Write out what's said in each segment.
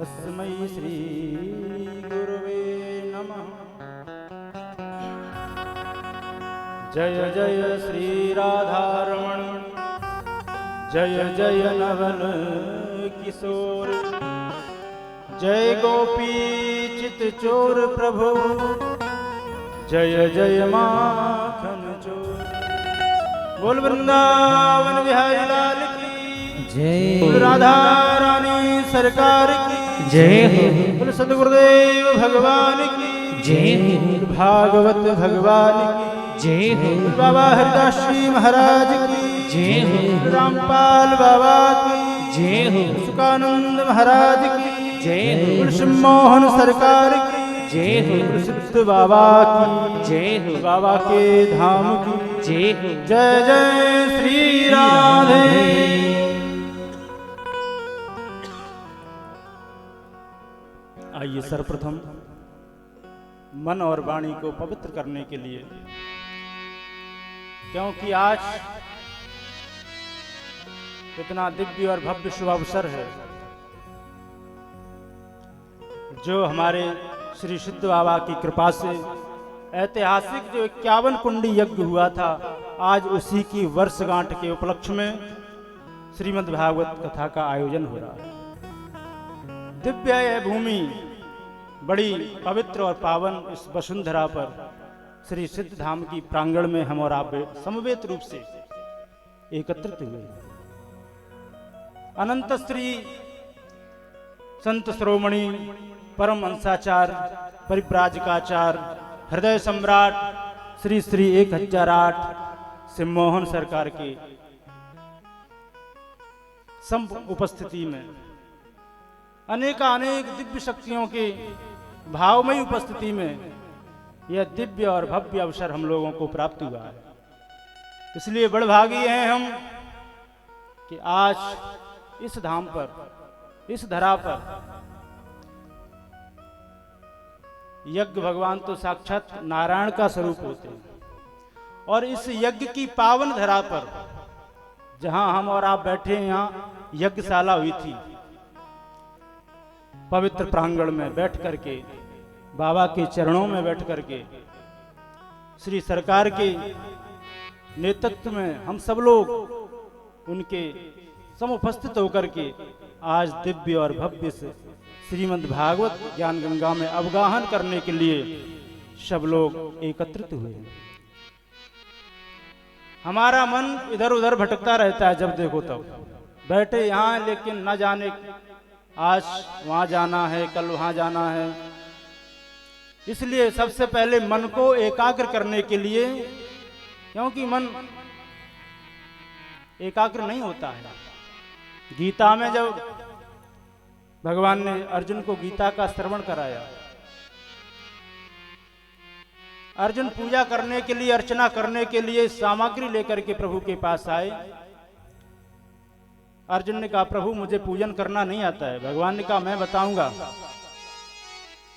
तस्मै श्री गुरुवे नमः। जय जय श्री राधारमण, जय जय नवल किशोर, जय गोपी चित चोर प्रभु, जय जय माखन चोर। बोल वृंदावन बिहारी लाल की जय, राधा रानी सरकार की जय हो। बोल सद्गुरुदेव भगवान की जय हो, भागवत भगवान की जय हो, बाबा हरिदास जी महाराज की जय हो, रामपाल बाबा की जय हो, सुकानंद महाराज की जय हो, बोल मोहन सरकार की जय हो, सिद्ध बाबा की जय हो, बाबा के धाम की जय हो। जय जय श्री राधे। आइए सर्वप्रथम मन और वाणी को पवित्र करने के लिए, क्योंकि आज इतना दिव्य और भव्य शुभ अवसर है जो हमारे श्री सिद्ध बाबा की कृपा से ऐतिहासिक जो 51 कुंडी यज्ञ हुआ था, आज उसी की वर्षगांठ के उपलक्ष्य में श्रीमद् भागवत कथा का आयोजन हो रहा है। दिव्य यह भूमि बड़ी पवित्र और पावन इस वसुंधरा पर श्री सिद्ध धाम की प्रांगण में हम और आप समवेत रूप से एकत्रित हुए। अनंत श्री संत श्रोमणी परम अंशाचार परिव्राजकाचार हृदय सम्राट श्री श्री 1008 सिमोहन सरकार के सम उपस्थिति में अनेक दिव्य शक्तियों के भावमयी उपस्थिति में यह दिव्य और भव्य अवसर हम लोगों को प्राप्त हुआ है। इसलिए बड़भागी हैं हम कि आज इस धाम पर, इस धरा पर यज्ञ भगवान तो साक्षात नारायण का स्वरूप होते हैं, और इस यज्ञ की पावन धरा पर जहां हम और आप बैठे हैं, यहाँ यज्ञशाला हुई थी। पवित्र प्रांगण में बैठ करके, बाबा के चरणों में बैठ करके, श्री सरकार के नेतृत्व में हम सब लोग उनके समुपस्थित होकर के आज दिव्य और भव्य से श्रीमद् भागवत ज्ञान गंगा में अवगाहन करने के लिए सब लोग एकत्रित हुए हैं। हमारा मन इधर उधर भटकता रहता है, जब देखो तब बैठे यहाँ, लेकिन न जाने आज वहां जाना है, कल वहां जाना है। इसलिए सबसे पहले मन को एकाग्र करने के लिए, क्योंकि मन एकाग्र नहीं होता है। गीता में जब भगवान ने अर्जुन को गीता का श्रवण कराया, अर्जुन पूजा करने के लिए, अर्चना करने के लिए सामग्री लेकर के प्रभु के पास आए। अर्जुन ने कहा, प्रभु मुझे पूजन करना नहीं आता है। भगवान ने कहा, मैं बताऊंगा।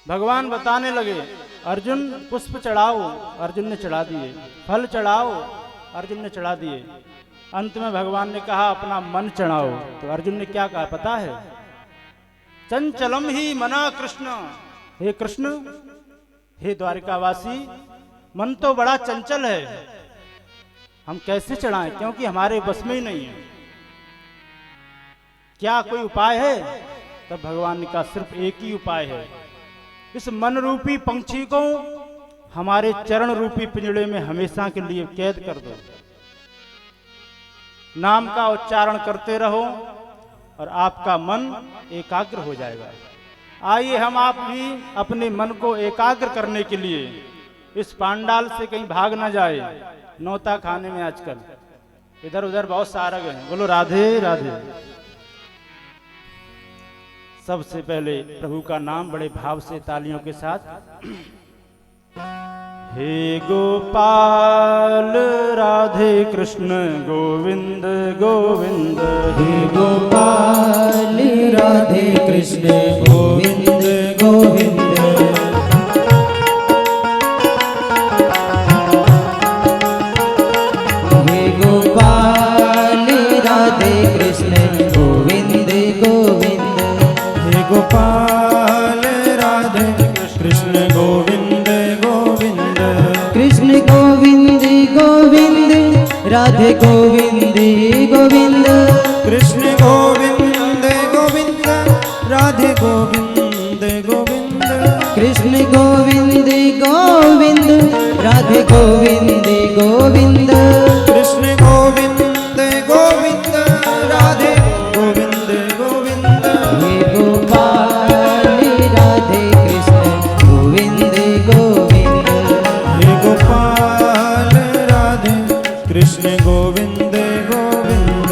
भगवान बताने लगे, अर्जुन पुष्प चढ़ाओ, अर्जुन ने चढ़ा दिए। फल चढ़ाओ, अर्जुन ने चढ़ा दिए। अंत में भगवान ने कहा, अपना मन चढ़ाओ। तो अर्जुन ने क्या कहा पता है? चंचलम ही मना कृष्ण। हे कृष्ण, हे द्वारिकावासी, मन तो बड़ा चंचल है, हम कैसे चढ़ाएं, क्योंकि हमारे बस में ही नहीं है। क्या कोई उपाय है? तब भगवान ने कहा, सिर्फ एक ही उपाय है। इस मन रूपी पंछी को हमारे चरण रूपी पिंजड़े में हमेशा के लिए कैद कर दो। नाम का उच्चारण करते रहो और आपका मन एकाग्र हो जाएगा। आइए हम आप भी अपने मन को एकाग्र करने के लिए इस पांडाल से कहीं भाग ना जाए। नौता खाने में आजकल इधर उधर बहुत सारा गए। बोलो राधे राधे। सबसे पहले प्रभु का नाम बड़े भाव से तालियों के साथ। हे गोपाल राधे कृष्ण गोविंद गोविंद। हे गोपाल राधे कृष्ण गोविंद गोविंद। हे गोपाल राधे कृष्ण गोविंद गोविंद। हे गोपाल राधे गोविंद गोविंद कृष्ण गोविंद गोविंद राधे गोविंद गोविंद कृष्ण गोविंद गोविंद राधे गोविंद गोविंद कृष्ण गोविंद गोविंद राधे गोविंद गोविंद हे गोपाल राधे कृष्ण गोविंद गोविंद हे गोपाल राधे कृष्ण गोविंद गोविंद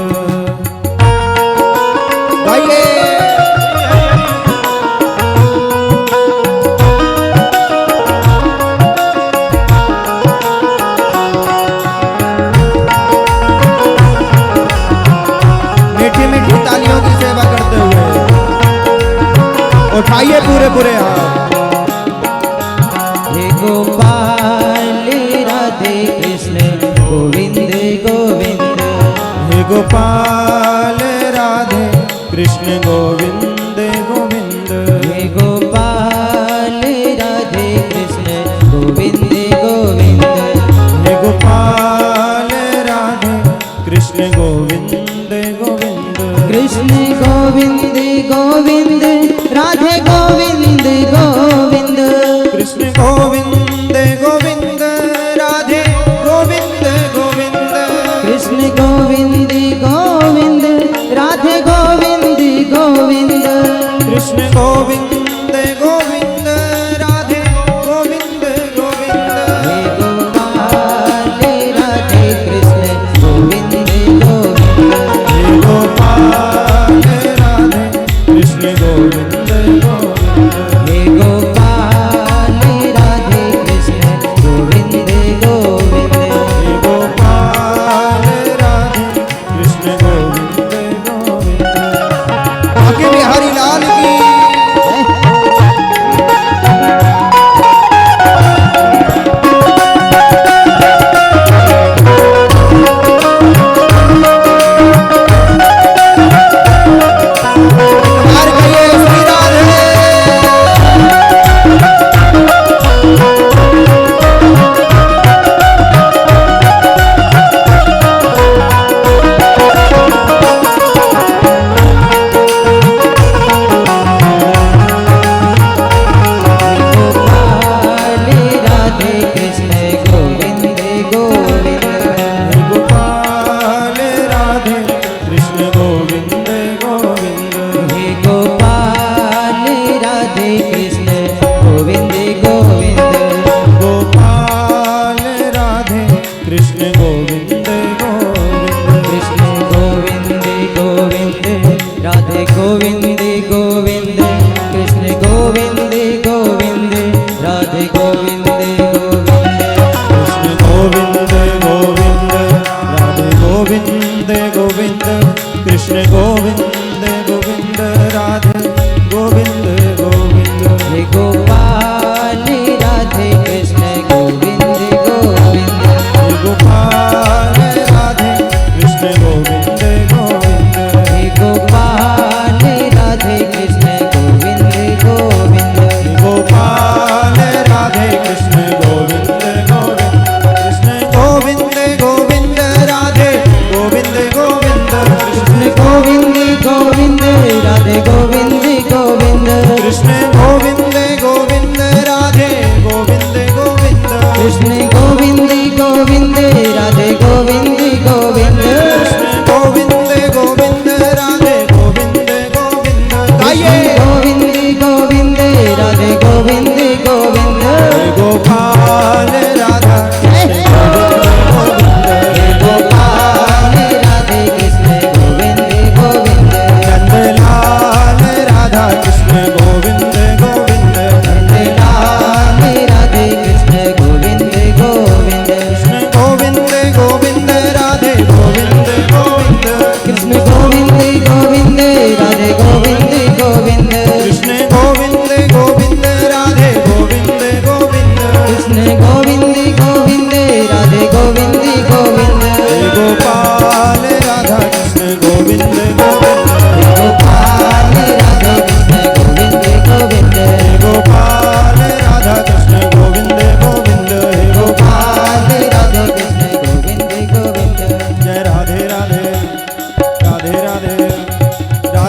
गाइए मीठी मीठी तालियों की सेवा करते हुए उठाइए पूरे पूरे हाथ हे गोपाल राधे कृष्ण गोविंद गोविंद हे गोपाल राधे कृष्ण गोविंद गोविंद हे गोपाल राधे कृष्ण गोविंद गोविंद हे गोपाल राधे कृष्ण गोविंद गोविंद कृष्ण गोविंद गोविंद राधे गोविंद गोविंद कृष्ण गोविंद गोविंद राधे गोविंद गोविंद कृष्ण गोविंद गोविंद राधे गोविंद गोविंद कृष्ण गोविंद गोविंद राधे गोविंद गोविंद हे गोपाल राधे कृष्ण गोविंद गोविंद हे गोपाल राधे कृष्ण गोविंद गोविंद हे गोपाल राधे कृष्ण गोविंद गोविंद हे गोपाल राधे कृष्ण गोविंद गोविंद आगे बिहारी लाल की बाहर कहिए श्री राधे गोपाल राधे कृष्ण गोविंद गोविंद हे गोपाल राधे कृष्ण गोविंद गोविंद हे गोपाल राधे कृष्ण गोविंद गोविंद गोपाल राधे कृष्ण गोविंद गोविंद कृष्ण गोविंद गोविंद राधे गोविंद गोविंद कृष्ण गोविंद गोविंद राधे गोविंद गोविंद कृष्ण गोविंद गोविंद राधे गोविंद गोविंद कृष्ण गोविंद गोविंद राधे गोविंद गोविंद हे गोपाल राधे कृष्ण गोविंद गोविंद हे गोपाल राधे कृष्ण गोविंद गोविंद हे गोपाल राधे कृष्ण गोविंद गोविंद हे गोपाल राधे कृष्ण गोविंद गोविंद कृष्ण गोविंद गोविंद राधे गोविंद गोविंद कृष्ण गोविंद गोविंद राधे गोविंद गोविंद कृष्ण गोविंद गोविंद राधे गोविंद गोविंद कृष्ण गोविंद गोविंद राधे गोविंद गोविंद कृष्ण गोविंद गोविंद राधे गोविंद गोविंद गाइए गोविंद गोविंद राधे गोविंद गोविंद हे गोपाल राधा कृष्ण गोविंद हे गोपाल राधे कृष्ण गोविंद गोविंद नंदलाल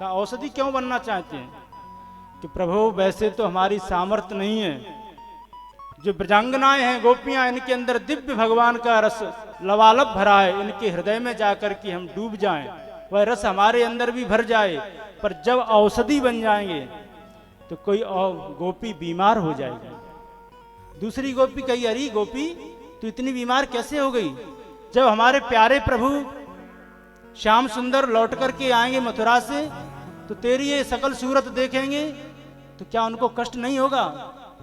कहा औषधि क्यों बनना चाहते हैं? कि प्रभु वैसे तो हमारी सामर्थ्य नहीं है, जो ब्रजांगनाएं हैं गोपियां, इनके अंदर दिव्य भगवान का रस लबालब भरा है, इनके हृदय में जाकर के हम डूब जाएं, वह रस हमारे अंदर भी भर जाए, पर जब औषधि बन जाएंगे तो कोई और गोपी बीमार हो जाएगी। दूसरी गोपी कही, अरे गोपी तू इतनी बीमार कैसे हो गई? जब हमारे प्यारे प्रभु श्याम सुंदर लौट करके आएंगे मथुरा से तो तेरी ये सकल सूरत देखेंगे तो क्या उनको कष्ट नहीं होगा?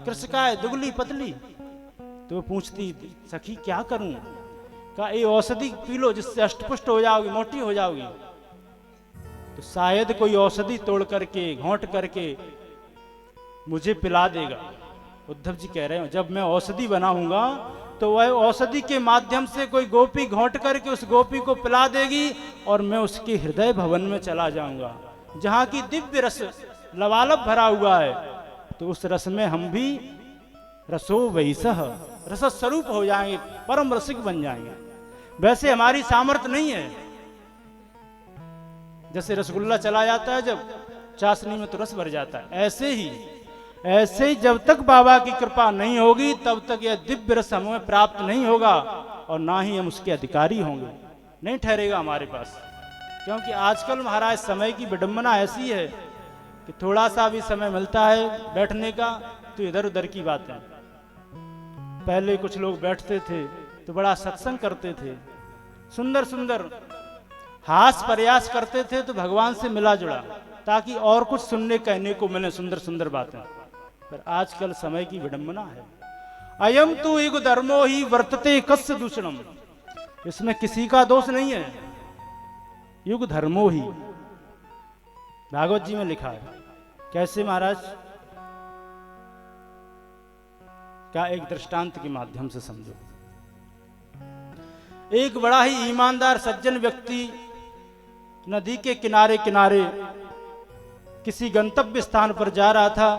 कृष्ण का है दुगली पतली। तो वो पूछती, सखी क्या करूं? कहा ये औषधि पी लो, जिससे अष्टपुष्ट हो जाओगी, मोटी हो जाओगी। तो शायद कोई औषधि तोड़ करके घोंट करके मुझे पिला देगा। उद्धव जी कह रहे हो जब मैं औषधि बनाऊंगा तो वह औषधि के माध्यम से कोई गोपी घोंट करके उस गोपी को पिला देगी और मैं उसके हृदय भवन में चला जाऊंगा, जहां की दिव्य रस लबालब भरा हुआ है। तो उस रस में हम भी रसो वैसह रस स्वरूप हो जाएंगे, परम रसिक बन जाएंगे। वैसे हमारी सामर्थ्य नहीं है। जैसे रसगुल्ला चला जाता है जब चाशनी में तो रस भर जाता है, ऐसे ही जब तक बाबा की कृपा नहीं होगी तब तक यह दिव्य रस हमें प्राप्त नहीं होगा और ना ही हम उसके अधिकारी होंगे, नहीं ठहरेगा हमारे पास। क्योंकि आजकल महाराज समय की विडंबना ऐसी है कि थोड़ा सा भी समय मिलता है बैठने का तो इधर उधर की बातें। पहले कुछ लोग बैठते थे तो बड़ा सत्संग करते थे, सुंदर सुंदर हास प्रयास करते थे तो भगवान से मिला जुड़ा, ताकि और कुछ सुनने कहने को मिले, सुंदर सुंदर बातें। पर आजकल समय की विडंबना है। अयम तु युग धर्मो ही वर्तते कस्य दूषणम, इसमें किसी का दोष नहीं है। युग धर्मो ही भागवत जी में लिखा है। कैसे महाराज? क्या एक दृष्टांत के माध्यम से समझो। एक बड़ा ही ईमानदार सज्जन व्यक्ति नदी के किनारे किनारे किसी गंतव्य स्थान पर जा रहा था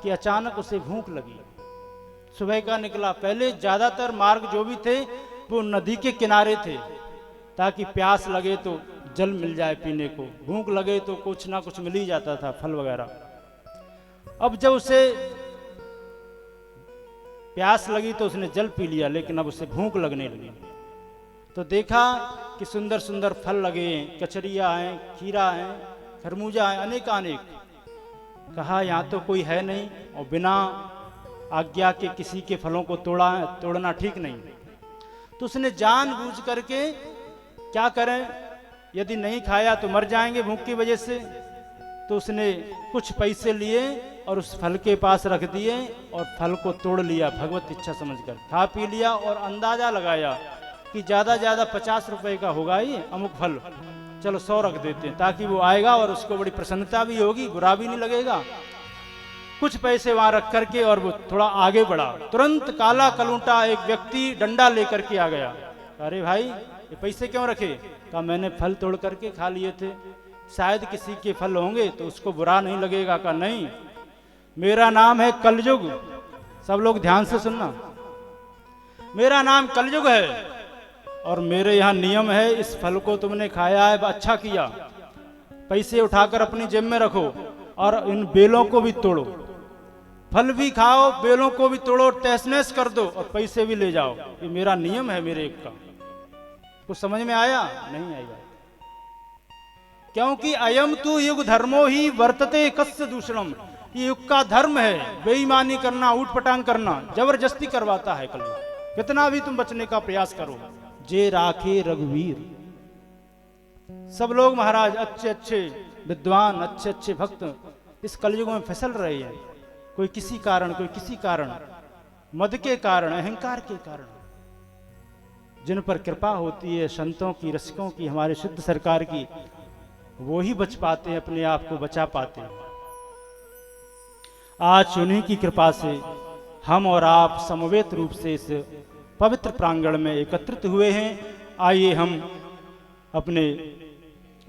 कि अचानक उसे भूख लगी। सुबह का निकला, पहले ज्यादातर मार्ग जो भी थे वो नदी के किनारे थे ताकि प्यास लगे तो जल मिल जाए पीने को, भूख लगे तो कुछ ना कुछ मिल ही जाता था, फल वगैरह। अब जब उसे प्यास लगी तो उसने जल पी लिया, लेकिन अब उसे भूख लगने लगी। तो देखा कि सुंदर सुंदर फल लगे हैं, कचरिया हैं, खीरा हैं, खरबूजा है, अनेकानेक। कहा यहाँ तो कोई है नहीं और बिना आज्ञा के किसी के फलों को तोड़ना ठीक नहीं। तो उसने जानबूझ करके क्या करें, यदि नहीं खाया तो मर जाएंगे भूख की वजह से, तो उसने कुछ पैसे लिए और उस फल के पास रख दिए और फल को तोड़ लिया भगवत इच्छा समझकर, खा पी लिया और अंदाजा लगाया कि ज्यादा ज्यादा 50 रुपए का होगा ये अमुक फल, चलो 100 रख देते हैं, ताकि वो आएगा और उसको बड़ी प्रसन्नता भी होगी, बुरा भी नहीं लगेगा। कुछ पैसे वहां रख करके और वो थोड़ा आगे बढ़ा। तुरंत काला कलूटा एक व्यक्ति डंडा लेकर के आ गया। अरे भाई ये पैसे क्यों रखे? कहा मैंने फल तोड़ करके खा लिए थे, शायद किसी के फल होंगे तो उसको बुरा नहीं लगेगा। कहा नहीं, मेरा नाम है कलयुग, सब लोग ध्यान से सुनना, मेरा नाम कलयुग है और मेरे यहाँ नियम है, इस फल को तुमने खाया है अच्छा किया, पैसे उठाकर अपनी जेब में रखो और इन बेलों को भी तोड़ो, फल भी खाओ, बेलों को भी तोड़ो, तहस नहस कर दो और पैसे भी ले जाओ, ये मेरा नियम है मेरे एक का। कुछ समझ में आया? नहीं आएगा। क्योंकि अयम तु युग धर्मो ही वर्तते कस्य दूषणम, ये युग का धर्म है, बेईमानी करना, ऊटपटांग करना, जबरदस्ती करवाता है कलयुग। कितना भी तुम बचने का प्रयास करो, जे राखे रघुवीर। सब लोग महाराज अच्छे अच्छे विद्वान, अच्छे अच्छे भक्त इस कलयुग में फिसल रहे हैं, कोई किसी कारण, मद के कारण, अहंकार के कारण। जिन पर कृपा होती है संतों की, रसिकों की, हमारे शुद्ध सरकार की, वो ही बच पाते हैं, अपने आप को बचा पाते हैं। आज उन्हीं की कृपा से हम और आप समवेत रूप से इस पवित्र प्रांगण में एकत्रित हुए हैं। आइए हम अपने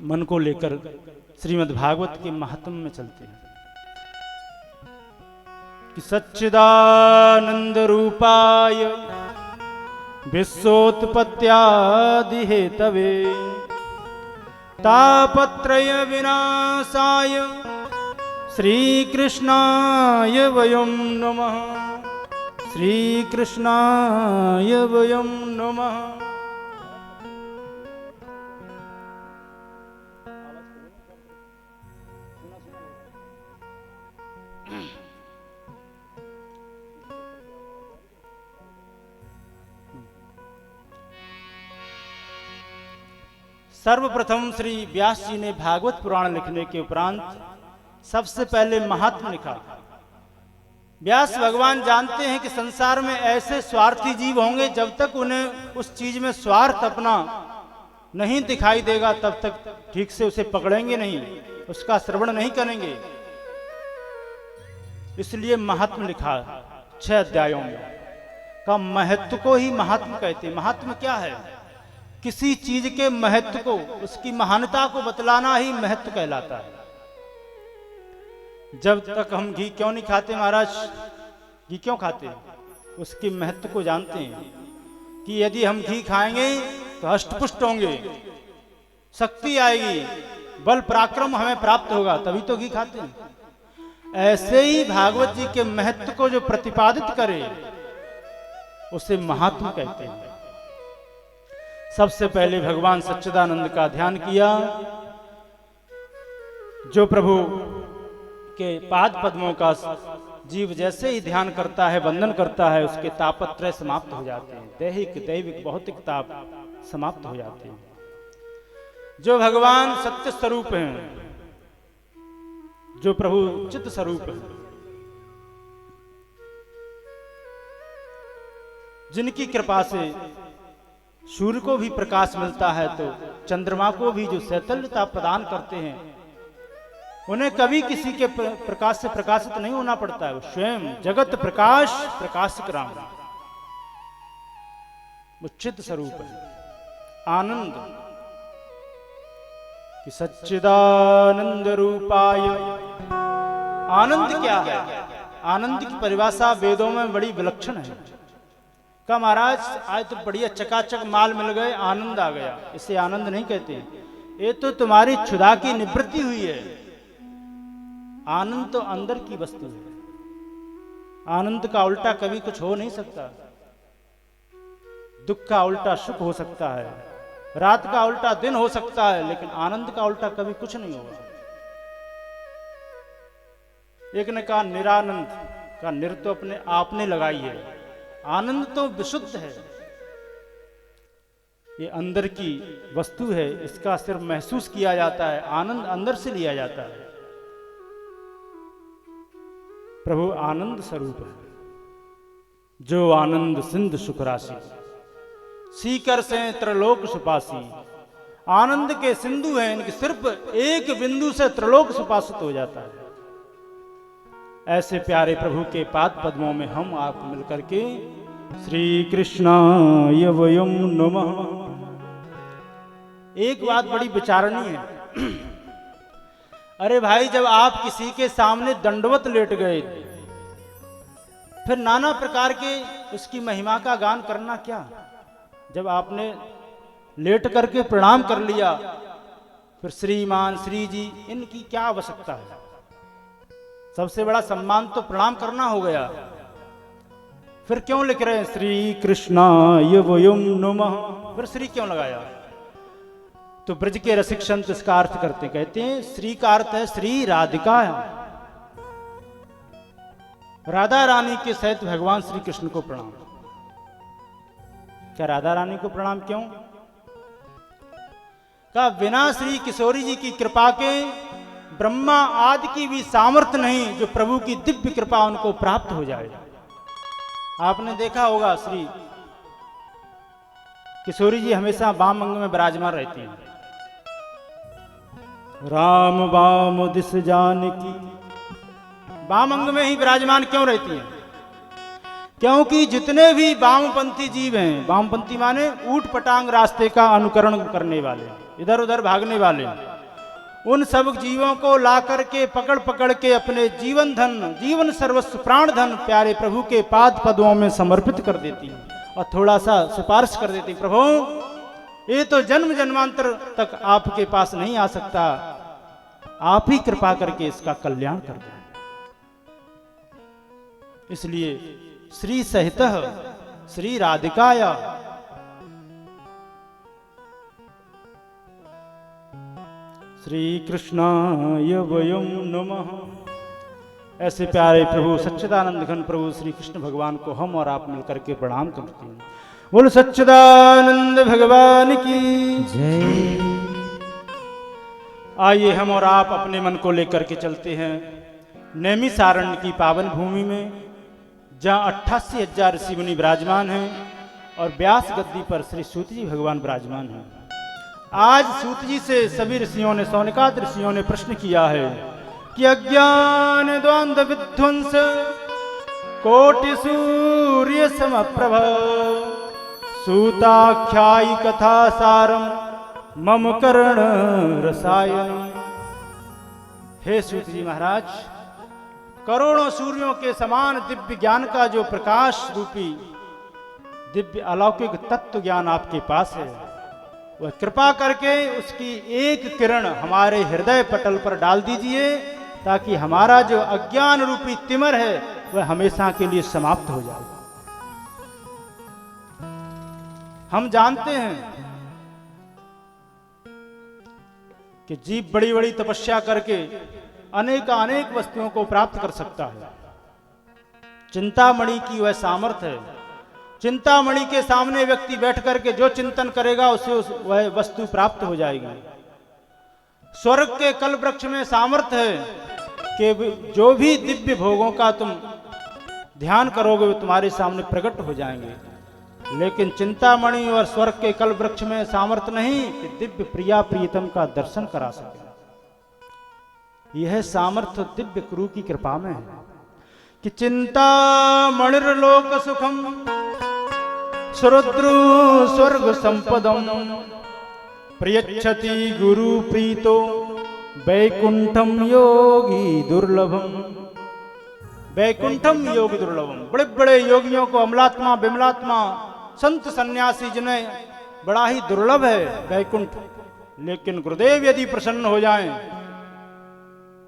मन को लेकर श्रीमद् भागवत के महात्म में चलते हैं। कि सच्चिदानंद रूपाय विश्वोत्पत्त्यादि हेतवे तापत्रय विनाशाय श्रीकृष्णाय वयं नमः। श्रीकृष्णाय वयं नमः। सर्वप्रथम श्री व्यास जी ने भागवत पुराण लिखने के उपरांत सबसे पहले महात्म लिखा। व्यास भगवान जानते हैं कि संसार में ऐसे स्वार्थी जीव होंगे, जब तक उन्हें उस चीज में स्वार्थ अपना नहीं दिखाई देगा तब तक ठीक से उसे पकड़ेंगे नहीं, उसका श्रवण नहीं करेंगे। इसलिए महात्म लिखा 6 अध्यायों में। का महत्व को ही महात्म कहते हैं। महात्म क्या है? किसी चीज के महत्व को, उसकी महानता को बतलाना ही महत्व कहलाता है। जब तक हम घी क्यों नहीं खाते महाराज? घी क्यों खाते हैं? उसके महत्व को जानते हैं कि यदि हम घी खाएंगे तो हष्टपुष्ट होंगे, शक्ति आएगी, बल पराक्रम हमें प्राप्त होगा, तभी तो घी खाते हैं। ऐसे ही भागवत जी के महत्व को जो प्रतिपादित करे उसे महात्म कहते हैं। सबसे पहले भगवान सच्चिदानंद का ध्यान किया। जो प्रभु के पाद पद्मों का जीव जैसे ही ध्यान करता है, वंदन करता है, उसके तापत्रय समाप्त हो जाते हैं। दैहिक दैविक भौतिक ताप समाप्त हो जाते हैं। जो भगवान सत्य स्वरूप हैं, जो प्रभु चित्त स्वरूप है, जिनकी कृपा से सूर्य को भी प्रकाश मिलता है, तो चंद्रमा को भी जो शैतल्यता प्रदान करते हैं, उन्हें कभी किसी के प्रकाश से प्रकाशित नहीं होना पड़ता है। वो स्वयं जगत प्रकाश प्रकाशक राम, वो चित्त स्वरूप है। आनंद कि सच्चिदानंद रूपाय। आनंद क्या है? आनंद की परिभाषा वेदों में बड़ी विलक्षण है। का महाराज आज तो बढ़िया चकाचक माल मिल गए, आनंद आ गया, इसे आनंद नहीं कहते। ये तो तुम्हारी क्षुधा की निवृत्ति हुई है। आनंद तो अंदर की वस्तु है। आनंद का उल्टा कभी कुछ हो नहीं सकता। दुख का उल्टा सुख हो सकता है, रात का उल्टा दिन हो सकता है, लेकिन आनंद का उल्टा कभी कुछ नहीं होगा। एक ने कहा निरानंद का निर तो अपने आपने लगाई है, आनंद तो विशुद्ध है, ये अंदर की वस्तु है, इसका सिर्फ महसूस किया जाता है, आनंद अंदर से लिया जाता है। प्रभु आनंद स्वरूप है। जो आनंद सिंधु सुख राशि, सीकर से त्रिलोक सुपासी। आनंद के सिंधु हैं, इनके सिर्फ एक बिंदु से त्रिलोक सुपासित हो जाता है। ऐसे प्यारे प्रभु के पाद पद्मों में हम आप मिलकर के श्री कृष्णाय वयं नमः। एक बात बड़ी विचारणीय है। अरे भाई, जब आप किसी के सामने दंडवत लेट गए, फिर नाना प्रकार के उसकी महिमा का गान करना क्या? जब आपने लेट करके प्रणाम कर लिया, फिर श्रीमान श्री जी इनकी क्या आवश्यकता है? सबसे बड़ा सम्मान तो प्रणाम करना हो गया। फिर क्यों लिख रहे हैं श्री कृष्णाय वयं नमः? फिर श्री क्यों लगाया? तो ब्रज के रसिक संत इसका अर्थ करते, कहते हैं श्री का अर्थ है श्री राधिका। राधा रानी के सहित भगवान श्री कृष्ण को प्रणाम। क्या राधा रानी को प्रणाम क्यों? का बिना श्री किशोरी जी की कृपा के ब्रह्मा आदि की भी सामर्थ्य नहीं जो प्रभु की दिव्य कृपा उनको प्राप्त हो जाए। आपने देखा होगा श्री किशोरी जी हमेशा वाम अंग में विराजमान रहती हैं। राम वाम दिस जानकी, वाम अंग में ही विराजमान क्यों रहती हैं? क्योंकि जितने भी वामपंथी जीव हैं, वामपंथी माने ऊट पटांग रास्ते का अनुकरण करने वाले, इधर उधर भागने वाले, उन सब जीवों को ला करके पकड़ पकड़ के अपने जीवन धन, जीवन सर्वस्व प्राण धन प्यारे प्रभु के पाद पद्मों में समर्पित कर देती है और थोड़ा सा सिफारिश कर देती, प्रभु ये तो जन्म जन्मांतर तक आपके पास नहीं आ सकता, आप ही कृपा करके इसका कल्याण कर दें। इसलिए श्री सहितः श्री राधिकाय श्री कृष्णाय वयम नमः। ऐसे प्यारे प्रभु सच्चिदानंद घन प्रभु श्री कृष्ण भगवान को हम और आप मिलकर के प्रणाम करते हैं। बोल सच्चिदानंद भगवान की जय। आइए हम और आप अपने मन को लेकर के चलते हैं नैमिषारण्य की पावन भूमि में, जहाँ 88,000 ऋषि मुनि विराजमान हैं और व्यास गद्दी पर श्री सूत जी भगवान विराजमान हैं। आज सूत जी से सभी ऋषियों ने, सौनकाद ऋषियों ने प्रश्न किया है कि अज्ञान द्वंद विध्वंस कोटि सूर्य समप्रभ सूताख्यायी कथा सारम मम कर्ण रसायन। हे सूत जी महाराज, करोड़ों सूर्यों के समान दिव्य ज्ञान का जो प्रकाश रूपी दिव्य अलौकिक तत्व ज्ञान आपके पास है, वह कृपा करके उसकी एक किरण हमारे हृदय पटल पर डाल दीजिए, ताकि हमारा जो अज्ञान रूपी तिमर है वह हमेशा के लिए समाप्त हो जाए। हम जानते हैं कि जीव बड़ी बड़ी तपस्या करके अनेक वस्तुओं को प्राप्त कर सकता है। चिंतामणि की वह सामर्थ्य है। चिंतामणि के सामने व्यक्ति बैठ करके जो चिंतन करेगा उसे वह वस्तु प्राप्त हो जाएगी। स्वर्ग के कल वृक्ष में सामर्थ्य है कि जो भी दिव्य भोगों का तुम ध्यान करोगे वो तुम्हारे सामने प्रकट हो जाएंगे। लेकिन चिंतामणि और स्वर्ग के कल वृक्ष में सामर्थ्य नहीं कि दिव्य प्रिया प्रियतम का दर्शन करा सके। यह सामर्थ्य दिव्य गुरु की कृपा में है कि चिंतामणिर्लोक सुखम सुरुद्रु स्वर्ग संपदम प्रयच्छति गुरु प्रीतो वैकुंठम योगी दुर्लभम। वैकुंठम योगी दुर्लभम, बड़े बड़े योगियों को, अमलात्मा विमलात्मा संत सन्यासी जिन्हें बड़ा ही दुर्लभ है वैकुंठ, लेकिन गुरुदेव यदि प्रसन्न हो जाएं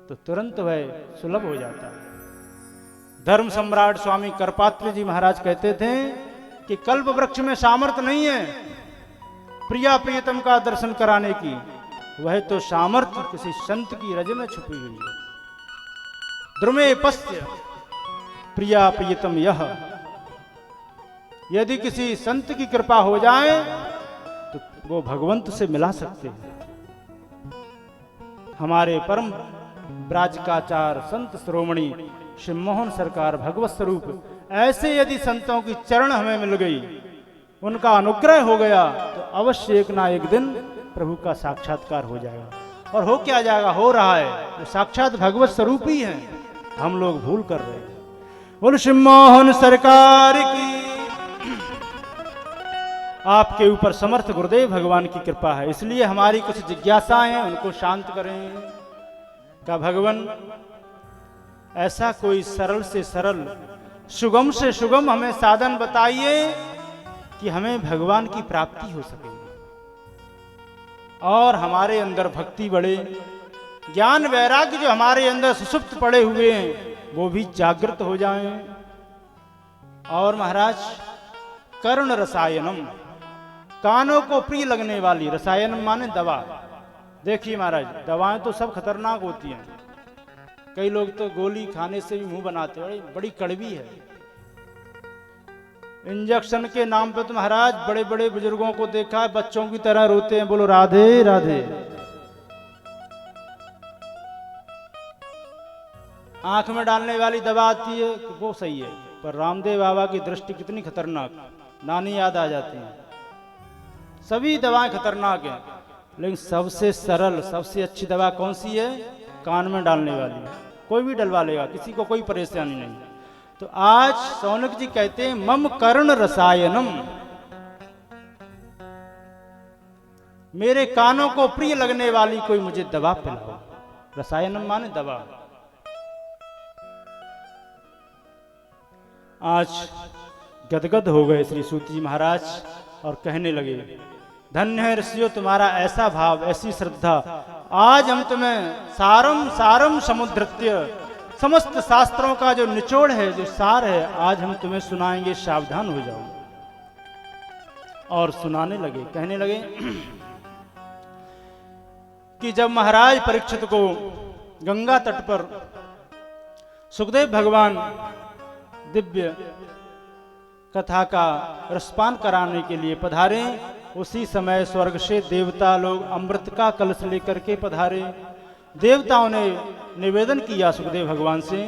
तो तुरंत वह सुलभ हो जाता है। धर्म सम्राट स्वामी करपात्र जी महाराज कहते थे कि कल्प वृक्ष में सामर्थ्य नहीं है प्रिया प्रियतम का दर्शन कराने की, वह तो सामर्थ्य किसी संत की रज में छुपी हुई है। द्रुमे पश्य प्रिया प्रियतम यह, यदि किसी संत की कृपा हो जाए तो वो भगवंत से मिला सकते हैं। हमारे परम ब्राजकाचार संत श्रोमणी श्री मोहन सरकार भगवत स्वरूप, ऐसे यदि संतों की चरण हमें मिल गई, उनका अनुग्रह हो गया, तो अवश्य एक ना एक दिन प्रभु का साक्षात्कार हो जाएगा। और हो क्या जाएगा, हो रहा है, तो साक्षात भगवत स्वरूप ही है, हम लोग भूल कर रहे हैं। बोल श्री मोहन सरकार की। आपके ऊपर समर्थ गुरुदेव भगवान की कृपा है, इसलिए हमारी कुछ जिज्ञासाएं हैं, उनको शांत करें। का भगवान ऐसा कोई सरल से सरल, सुगम से सुगम हमें साधन बताइए कि हमें भगवान की प्राप्ति हो सके और हमारे अंदर भक्ति बढ़े, ज्ञान वैराग्य जो हमारे अंदर सुसुप्त पड़े हुए हैं वो भी जागृत हो जाएं। और महाराज कर्ण रसायनम, कानों को प्रिय लगने वाली, रसायनम माने दवा। देखिए महाराज, दवाएं तो सब खतरनाक होती हैं, कई लोग तो गोली खाने से भी मुंह बनाते हैं, बड़ी कड़वी है। इंजेक्शन के नाम पे तो महाराज बड़े बड़े बुजुर्गों को देखा है, बच्चों की तरह रोते हैं, बोलो राधे राधे। आंख में डालने वाली दवा आती है कि वो सही है, पर रामदेव बाबा की दृष्टि कितनी खतरनाक, नानी याद आ जाती है। सभी दवाएं खतरनाक हैं, लेकिन सबसे सरल सबसे अच्छी दवा कौन सी है? कान में डालने वाली। कोई भी डलवा लेगा, किसी को कोई परेशानी नहीं। तो आज सौनक जी कहते हैं मम कर्ण रसायनम, मेरे कानों को प्रिय लगने वाली कोई मुझे दवा पिलाओ। रसायनम माने दवा। आज गदगद हो गए श्री सूत जी महाराज और कहने लगे, धन्य है ऋषियों तुम्हारा ऐसा भाव, ऐसी श्रद्धा। आज हम तुम्हें सारम सारम समुद्रत्य, समस्त शास्त्रों का जो निचोड़ है, जो सार है, आज हम तुम्हें सुनाएंगे, सावधान हो जाओ। और सुनाने लगे, कहने लगे कि जब महाराज परीक्षित को गंगा तट पर सुखदेव भगवान दिव्य कथा का रसपान कराने के लिए पधारे, उसी समय स्वर्ग से देवता लोग अमृत का कलश लेकर के पधारे। देवताओं ने निवेदन किया सुखदेव भगवान से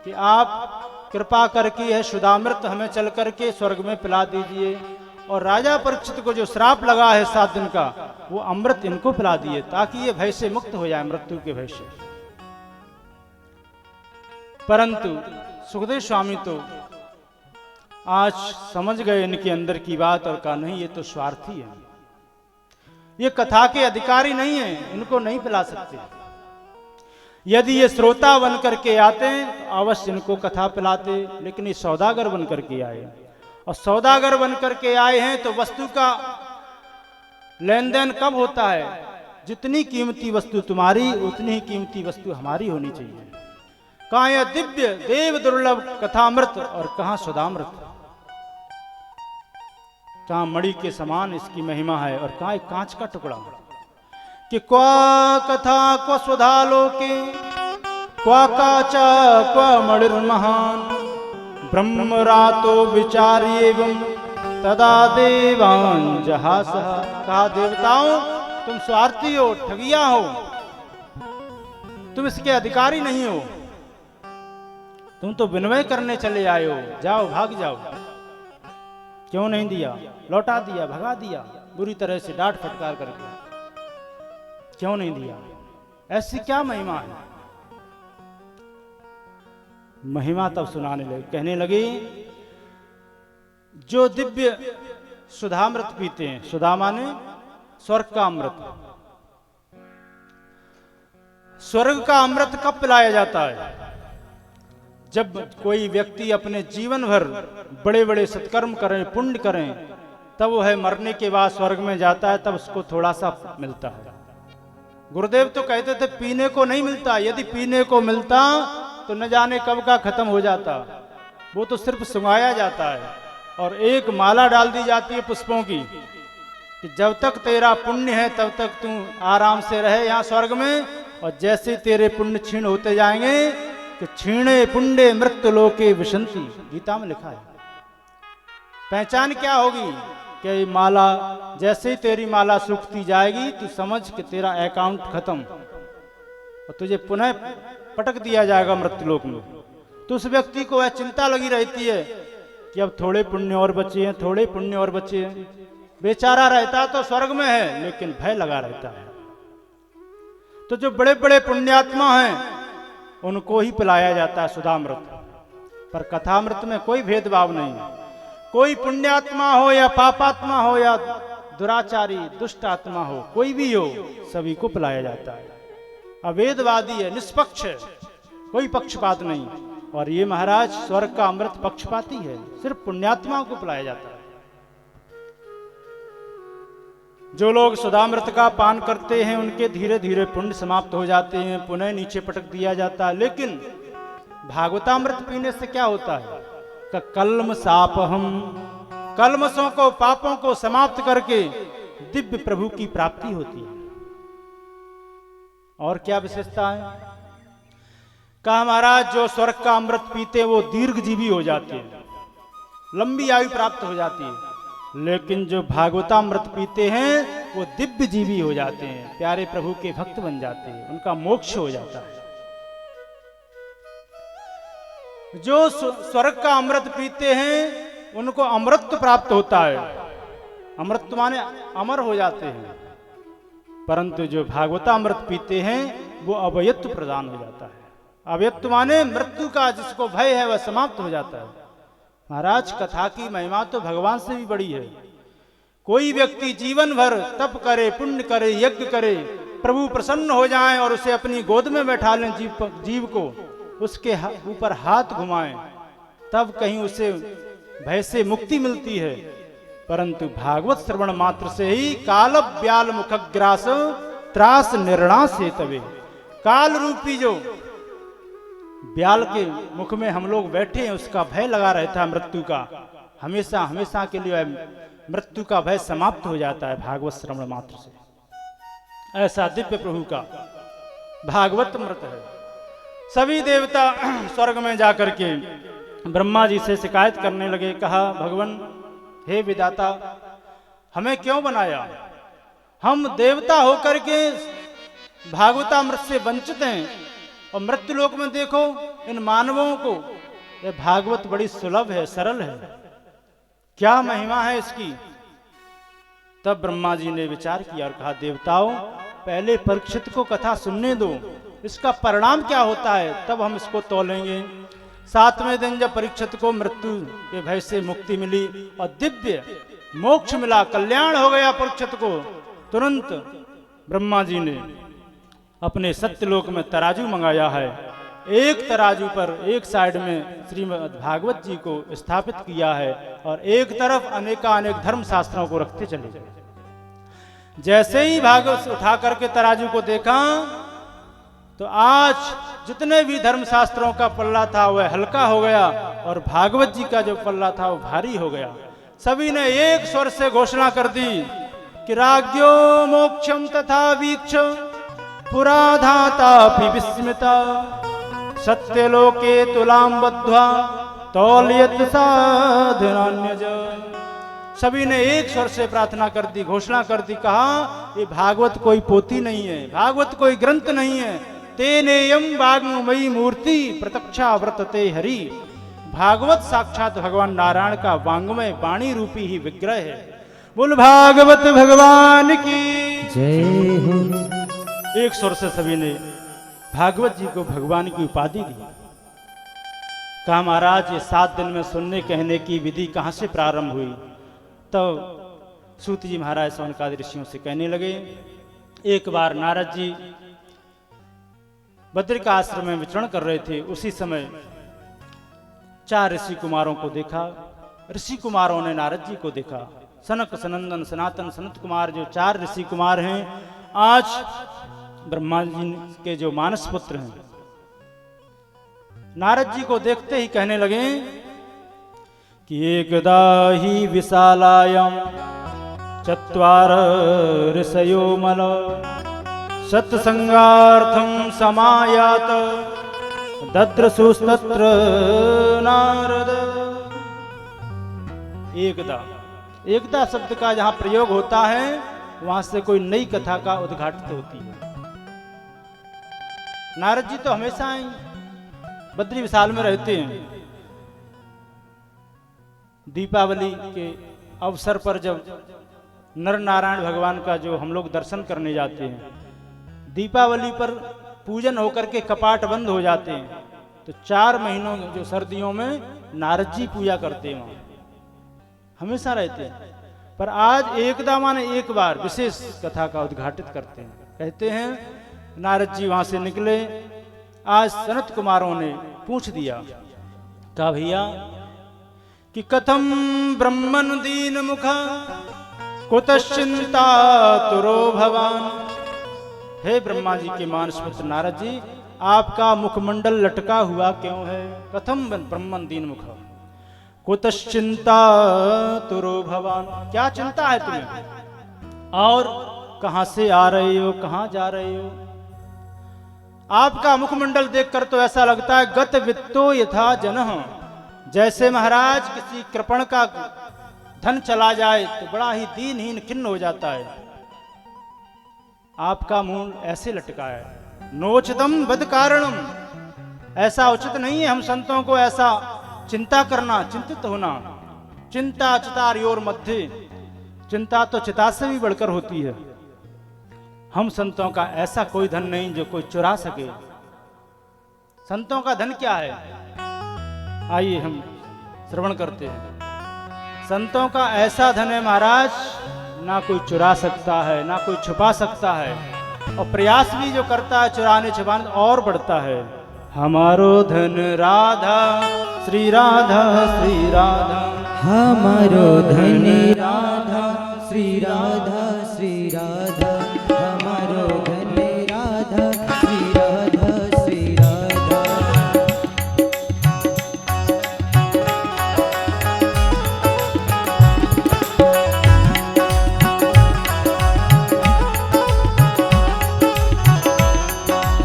कि आप कृपा करके यह शुद्धामृत हमें चल करके स्वर्ग में पिला दीजिए, और राजा परीक्षित को जो श्राप लगा है 7 दिन का, वो अमृत इनको पिला दिए ताकि ये भय से मुक्त हो जाए, मृत्यु के भय से। परंतु सुखदेव स्वामी तो आज समझ गए इनके अंदर की बात और कहा नहीं, ये तो स्वार्थी है, ये कथा के अधिकारी नहीं है, इनको नहीं पिला सकते। यदि ये श्रोता बन करके आते हैं तो अवश्य इनको कथा पिलाते, लेकिन ये सौदागर बन करके आए, और सौदागर बन करके आए हैं तो वस्तु का लेन देन कब होता है? जितनी कीमती वस्तु तुम्हारी, उतनी ही कीमती वस्तु हमारी होनी चाहिए। कहाँ यह दिव्य देव दुर्लभ कथामृत और कहाँ सुधामृत, कहाँ मणि के समान इसकी महिमा है और कहाँ एक कांच का टुकड़ा, कि क्वा कथा क्व सुधा लोके क्वा काचा क्वा मणिर्महान ब्रह्म रातो विचार्येवं तदा देवान जहासः। कहा देवताओं तुम स्वार्थी हो, ठगिया हो, तुम इसके अधिकारी नहीं हो, तुम तो विनिमय करने चले आए हो, जाओ भाग जाओ। क्यों नहीं दिया? लौटा दिया, भगा दिया बुरी तरह से डांट फटकार करके। क्यों नहीं दिया? ऐसी क्या महिमा है? महिमा तब सुनाने लगे, कहने लगे जो दिव्य सुधामृत पीते हैं, सुधा माने स्वर्ग का अमृत। स्वर्ग का अमृत कब पिलाया जाता है? जब कोई व्यक्ति अपने जीवन भर बड़े बड़े सत्कर्म करें, पुण्य करें, तब वह मरने के बाद स्वर्ग में जाता है, तब उसको थोड़ा सा मिलता है। गुरुदेव तो कहते थे पीने को नहीं मिलता, यदि पीने को मिलता तो न जाने कब का खत्म हो जाता, वो तो सिर्फ सुंघाया जाता है और एक माला डाल दी जाती है पुष्पों की, कि जब तक तेरा पुण्य है तब तक तू आराम से रहे यहाँ स्वर्ग में, और जैसे तेरे पुण्य क्षीण होते जाएंगे कि क्षीणे पुण्य मृत्यु लोके विशंति, गीता में लिखा है। पहचान क्या होगी कि माला, जैसे ही तेरी माला सूखती जाएगी तू समझ कि तेरा अकाउंट खत्म और तुझे पुनः पटक दिया जाएगा मृत्युलोक में। तो उस व्यक्ति को वह चिंता लगी रहती है कि अब थोड़े पुण्य और बचे हैं, थोड़े पुण्य और बचे हैं। बेचारा रहता तो स्वर्ग में है, लेकिन भय लगा रहता है। तो जो बड़े बड़े पुण्यात्मा हैं उनको ही पिलाया जाता है सुधामृत, पर कथामृत में कोई भेदभाव नहीं है। कोई पुण्यात्मा हो या पापात्मा हो या दुराचारी दुष्ट आत्मा हो, कोई भी हो, सभी को पिलाया जाता है। अवेदवादी है, निष्पक्ष है, कोई पक्षपात नहीं। और ये महाराज स्वर्ग का अमृत पक्षपाती है, सिर्फ पुण्यात्माओं को पिलाया जाता है। जो लोग सुधामृत का पान करते हैं उनके धीरे धीरे पुण्य समाप्त हो जाते हैं, पुनः नीचे पटक दिया जाता है। लेकिन भागवतामृत पीने से क्या होता है? कल्म सापहम, कल्मशों को, पापों को समाप्त करके दिव्य प्रभु की प्राप्ति होती है। और क्या विशेषता है? कहा महाराज जो स्वर्ग का अमृत पीते वो दीर्घजीवी हो जाते हैं, लंबी आयु प्राप्त हो जाती है। लेकिन जो भागवतामृत पीते हैं वो दिव्य जीवी हो जाते हैं, प्यारे प्रभु के भक्त बन जाते हैं, उनका मोक्ष हो जाता है। जो स्वर्ग का अमृत पीते हैं उनको अमृत प्राप्त होता है, अमृत माने अमर हो जाते हैं। परंतु जो भागवतामृत पीते हैं वो अभयत्व प्रदान हो जाता है। अभयत्व माने मृत्यु का जिसको भय है वह समाप्त हो जाता है। महाराज कथा की महिमा तो भगवान से भी बड़ी है। कोई व्यक्ति जीवन भर तप करे, पुण्य करे, यज्ञ करे, प्रभु प्रसन्न हो जाएं और उसे अपनी गोद में बैठा लें, जीव को उसके ऊपर हाथ घुमाएं, तब कहीं उसे भय से मुक्ति मिलती है। परंतु भागवत श्रवण मात्र से ही काल ब्याल मुखग्रास त्रास निर्णासे तवे। काल रूपी जो ब्याल के मुख में हम लोग बैठे हैं उसका भय लगा रहता है मृत्यु का, हमेशा हमेशा के लिए मृत्यु का भय समाप्त हो जाता है भागवत श्रवण मात्र से। ऐसा दिव्य प्रभु का भागवत अमृत है। सभी देवता स्वर्ग में जाकर के ब्रह्मा जी से शिकायत करने लगे, कहा भगवान हे विधाता हमें क्यों बनाया, हम देवता होकर के भागवतामृत से वंचित हैं और मृत्यु लोक में देखो इन मानवों को यह भागवत बड़ी सुलभ है, सरल है, क्या महिमा है इसकी। तब ब्रह्मा जी ने विचार किया और कहा देवताओं पहले परीक्षित को कथा सुनने दो, इसका परिणाम क्या होता है तब हम इसको तोलेंगे। 7वें दिन जब परीक्षित को मृत्यु के भय से मुक्ति मिली और दिव्य मोक्ष मिला, कल्याण हो गया परीक्षित को, तुरंत ब्रह्मा जी ने अपने सत्यलोक में तराजू मंगाया है। एक तराजू पर एक साइड में श्रीमद् भागवत जी को स्थापित किया है और एक तरफ अनेकानेक धर्म शास्त्रों को रखते चले गए। जैसे ही भागवत उठा करके तराजू को देखा तो आज जितने भी धर्म शास्त्रों का पल्ला था वह हल्का हो गया और भागवत जी का जो पल्ला था वो भारी हो गया। सभी ने एक स्वर से घोषणा कर दी कि राज्ञो मोक्षम तथा वीक्ष पुराधातापि विस्मिता सत्यलोके तुलाम बद्ध्वा तौल्यत साधनान्यज। सभी ने एक स्वर से प्रार्थना कर दी, घोषणा कर दी, कहा ये भागवत कोई पोथी नहीं है, भागवत कोई ग्रंथ नहीं है, तेनेयम वाग्मयी मूर्ति प्रत्यक्षा व्रतते हरि। भागवत साक्षात भगवान नारायण का वांग्मय वाणी रूपी ही विग्रह है। बोल भागवत भगवान की जय हो। एक स्वर से सभी ने भागवत जी को भगवान की उपाधि दी। कहा महाराज ये 7 दिन में सुनने कहने की विधि कहां से प्रारंभ हुई। तो सूत जी महाराज सौनकादि ऋषियों से कहने लगे, एक बार नारद जी बद्रिका आश्रम में विचरण कर रहे थे, उसी समय 4 ऋषि कुमारों को देखा। ऋषि कुमारों ने नारद जी को देखा। सनक सनंदन सनातन सनत कुमार जो 4 ऋषि कुमार हैं, आज ब्रह्मा जी के जो मानस पुत्र हैं, नारद जी को देखते ही कहने लगे कि एकदा ही विशालायाम चत्वार ऋषयो मल सत्संगार्थम समायात दद्रसुस्तत्र नारद। एकदा शब्द का जहां प्रयोग होता है वहां से कोई नई कथा का उद्घाटित होती है। नारद जी तो हमेशा ही बद्री विशाल में रहते हैं। दीपावली के अवसर पर जब नर नारायण भगवान का जो हम लोग दर्शन करने जाते हैं, दीपावली पर पूजन होकर के कपाट बंद हो जाते हैं, तो 4 महीनों जो सर्दियों में नारद जी पूजा करते हैं, वहां हमेशा रहते हैं। पर आज एकदा माने एक बार विशेष कथा का उद्घाटित करते हैं। कहते हैं नारद जी वहां से निकले। आज सनत कुमारों ने पूछ दिया, कहा भैया कि कथम ब्रह्मन दीन मुख कुतश्चिंता तुरो भवान। हे ब्रह्मा जी के मानस पुत्र नारद जी, आपका मुखमंडल लटका हुआ क्यों है। कथम ब्रह्मन दीन मुख कुतश्चिंता तुरो भवान, क्या चिंता है तुम्हें और कहां से आ रहे हो, कहां जा रहे हो। आपका मुखमंडल देखकर तो ऐसा लगता है गत वित्तो यथा जनः, जैसे महाराज किसी कृपण का धन चला जाए तो बड़ा ही दीनहीन खिन्न हो जाता है। आपका मुंह ऐसे लटका है। नोचितम बद कारणम, ऐसा उचित नहीं है हम संतों को ऐसा चिंता करना, चिंतित होना। चिंता चितारियोर मध्य, चिंता तो चिता से भी बढ़कर होती है। हम संतों का ऐसा कोई धन नहीं जो कोई चुरा सके। संतों का धन क्या है, आइए हम श्रवण करते हैं। संतों का ऐसा धन है महाराज, ना कोई चुरा सकता है, ना कोई छुपा सकता है, और प्रयास भी जो करता है चुराने छुपाने और बढ़ता है। हमारो धन राधा श्री राधा श्री राधा, हमारो धनी राधा श्री राधा श्री राधा, हमारो धनी राधा श्री राधा श्री राधा।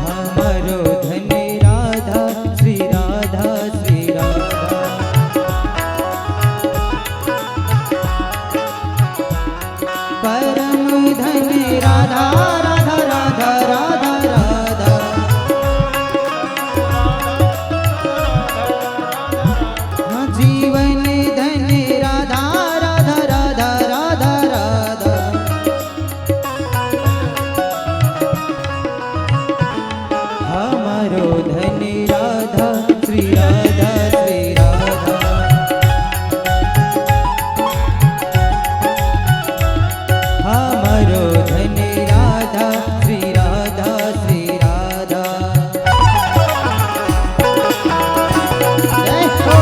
हमारो धनी राधा श्री राधा श्री राधा। परम धनी राधा राधा राधा राधा राधा। जीवन धनी राधा राधा राधा राधा राधा। हमारो धनी राधा श्री राधा श्री राधा। हमारो धनी राधा श्री राधा श्री राधा। जय हो।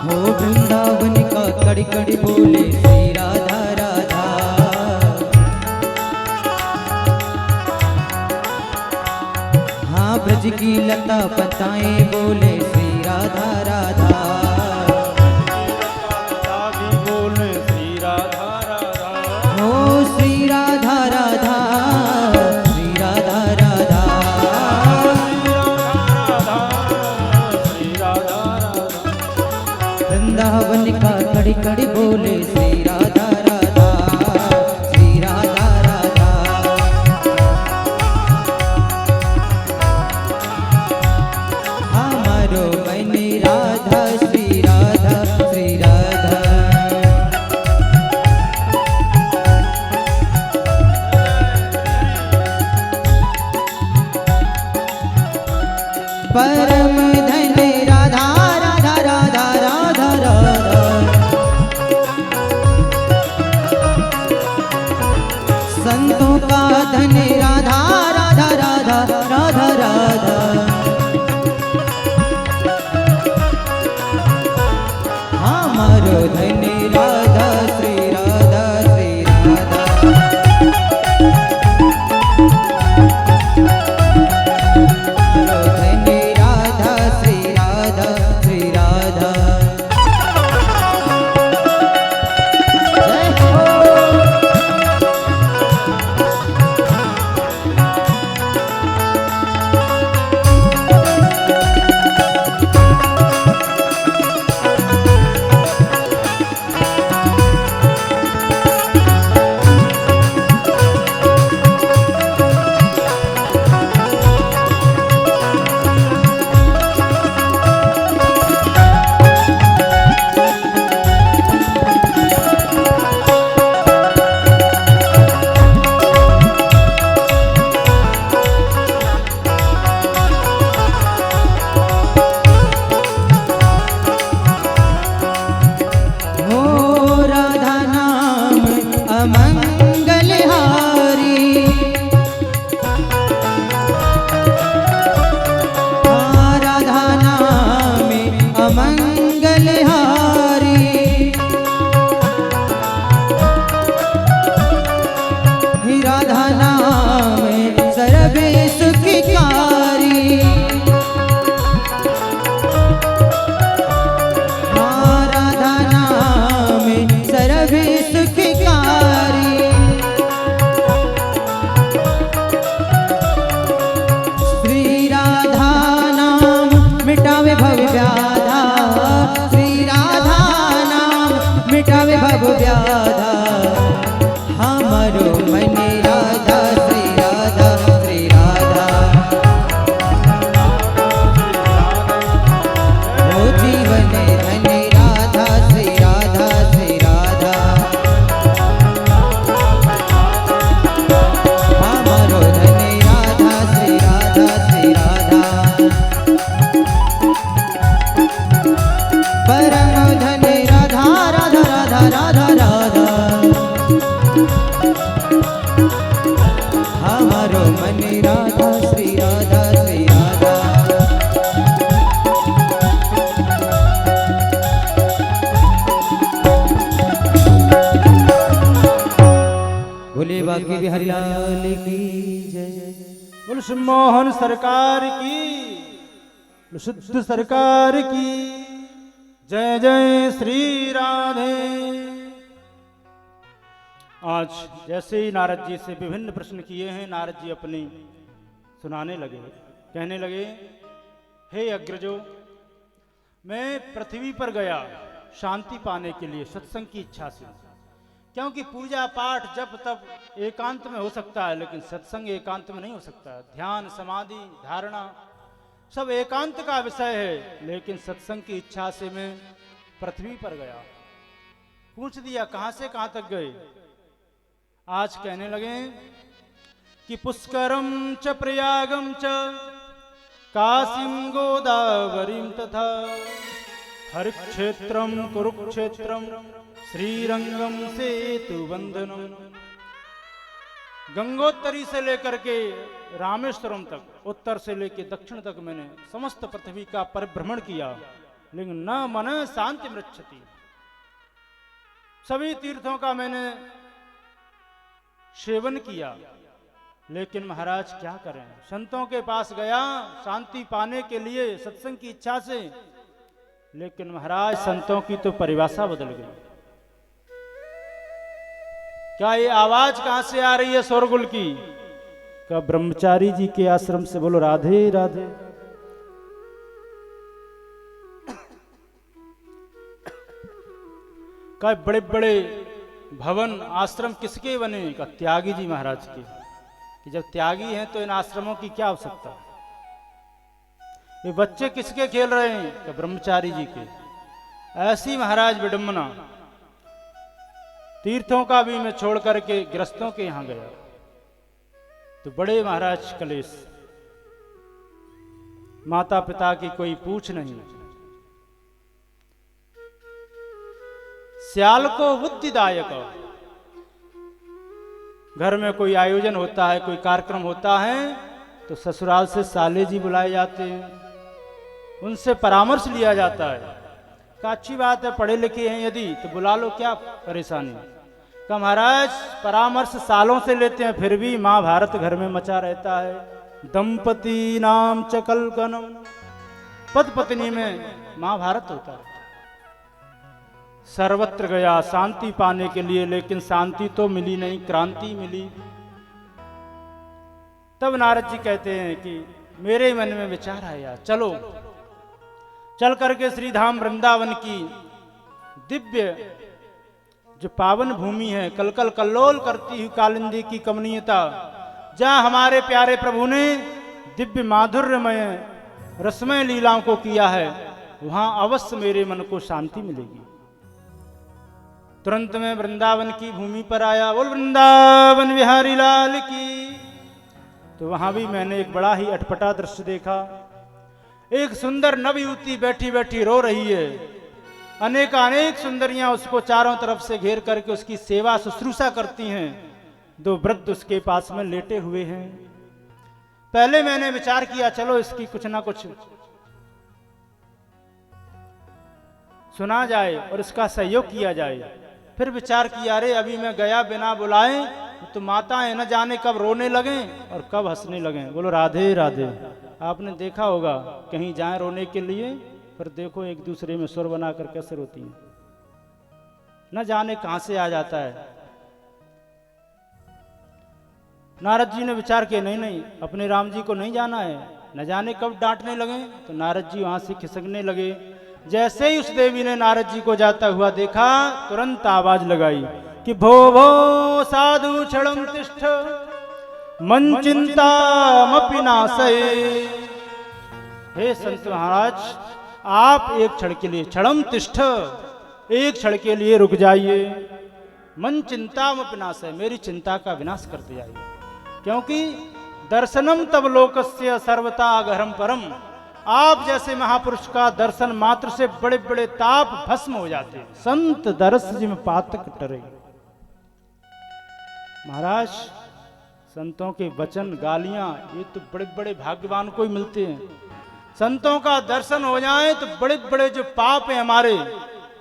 हो वृंदावन का कड़ी कड़ी बोले श्री राधा राधा। हाँ ब्रज की लता पताएं बोले श्री राधा राधा। भी बोले श्री राधा राधा। हो श्री राधा राधा श्री राधा राधा। श्री राधा राधा। वृंदावन का कड़ी कड़ी बोले श्री राधा राधा श्री राधा राधा। हमारो बनी राधा श्री राधा श्री राधा। परम धनी राधा राधा राधा राधा राधा। संतों का धनी राधा राधा राधा राधा राधा। हमारो धनी राधा श्री राधा श्री राधा। हमारो धनी राधा श्री राधा श्री राधा। जय हो। हो राधा नाम अमंगलहारी। हाँ राधा नाम अमंगलहारी। ही राधा नाम सर्वे सुखकारी। हाँ राधा नाम सर्वे सुखकारी। श्री राधा नाम मिटावे भव व्याधा। श्री राधा नाम मिटावे भव व्याधा। हमारो मनी राधा श्री राधा श्री राधा। मारो मन राधा श्री राधा श्री राधा। भोले बाकी बिहारी लाल की जय। बोल श्री मोहन सरकार की, शुद्ध सरकार की जय जय श्री राधे। आज जैसे ही नारद जी से विभिन्न प्रश्न किए हैं, नारद जी अपनी सुनाने लगे, कहने लगे, हे अग्रजो, मैं पृथ्वी पर गया शांति पाने के लिए सत्संग की इच्छा से, क्योंकि पूजा पाठ जब तब एकांत में हो सकता है, लेकिन सत्संग एकांत में नहीं हो सकता। ध्यान, समाधि, धारणा सब एकांत का विषय है, लेकिन सत्संग की इच्छा से मैं पृथ्वी पर गया। पूछ दिया कहां से कहां तक गए। आज कहने लगे कि पुष्करम च प्रयागम च काशीम गोदावरीम तथा हरिक्षेत्रम कुरुक्षेत्रम श्रीरंगम सेतु बंधनम। गंगोत्तरी से लेकर के रामेश्वरम तक, उत्तर से लेकर दक्षिण तक मैंने समस्त पृथ्वी का परिभ्रमण किया, लेकिन न मन शांति मृच्छति। सभी तीर्थों का मैंने सेवन किया, लेकिन महाराज क्या करें, संतों के पास गया शांति पाने के लिए सत्संग की इच्छा से, लेकिन महाराज संतों की तो परिभाषा बदल गई। क्या ये आवाज कहां से आ रही है शोरगुल की? क्या ब्रह्मचारी जी के आश्रम से। बोलो राधे राधे। क्या बड़े बड़े भवन आश्रम किसके बने? का त्यागी जी महाराज के। कि जब त्यागी हैं तो इन आश्रमों की क्या आवश्यकता। ये बच्चे किसके खेल रहे हैं? का ब्रह्मचारी जी के। ऐसी महाराज विडंबना। तीर्थों का भी मैं छोड़ करके गृहस्थों के यहां गया तो बड़े महाराज कलेश। माता पिता की कोई पूछ नहीं। स्याल को बुद्धिदायक। घर में कोई आयोजन होता है, कोई कार्यक्रम होता है तो ससुराल से साले जी बुलाए जाते हैं, उनसे परामर्श लिया जाता है। का अच्छी बात है, पढ़े लिखे हैं यदि तो बुला लो, क्या परेशानी। का महाराज परामर्श सालों से लेते हैं, फिर भी महाभारत घर में मचा रहता है। दंपति नाम चकलकनम, पद पत्नी में महाभारत होता है। सर्वत्र गया शांति पाने के लिए, लेकिन शांति तो मिली नहीं, क्रांति मिली। तब नारद जी कहते हैं कि मेरे मन में विचार आया, चलो चल करके श्रीधाम वृंदावन की दिव्य जो पावन भूमि है, कलकल कल्लोल करती हुई कालिंदी की कमनीयता, जहां हमारे प्यारे प्रभु ने दिव्य माधुर्यमय रसमय लीलाओं को किया है, वहां अवश्य मेरे मन को शांति मिलेगी। तुरंत में वृंदावन की भूमि पर आया। बोल वृंदावन बिहारी लाल की। तो वहां भी मैंने एक बड़ा ही अटपटा दृश्य देखा। एक सुंदर नवयुवती बैठी बैठी रो रही है। अनेक सुंदरियां उसको चारों तरफ से घेर करके उसकी सेवा शुश्रूषा करती हैं। दो वृद्ध उसके पास में लेटे हुए हैं। पहले मैंने विचार किया चलो इसकी कुछ ना कुछ सुना जाए और इसका सहयोग किया जाए। फिर विचार किया, अरे अभी मैं गया बिना बुलाए तो माताएं न जाने कब रोने लगें और कब हंसने लगें। बोलो राधे राधे। आपने देखा होगा कहीं जाएं रोने के लिए, फिर देखो एक दूसरे में सुर बनाकर कैसे रोती हैं, न जाने कहां से आ जाता है। नारद जी ने विचार किया, नहीं अपने राम जी को नहीं जाना है, न जाने कब डांटने लगे। तो नारद जी वहां से खिसकने लगे। जैसे ही उस देवी ने नारद जी को जाता हुआ देखा, तुरंत आवाज लगाई कि भो भो साधु क्षणम तिष्ठ मन चिंता मपि नाशये। हे संत महाराज, आप एक क्षण के लिए, क्षणम तिष्ठ, एक क्षण के लिए रुक जाइए। मन चिंता मपि नाशये, मेरी चिंता का विनाश करते जाइए, क्योंकि दर्शनम तब लोकस्य सर्वता अगहरम परम। आप जैसे महापुरुष का दर्शन मात्र से बड़े बड़े ताप भस्म हो जाते हैं। संत दरस जिम पातक टरे। महाराज संतों के वचन गालियां ये तो बड़े बड़े भाग्यवान को ही मिलते हैं। संतों का दर्शन हो जाए तो बड़े बड़े जो पाप हैं हमारे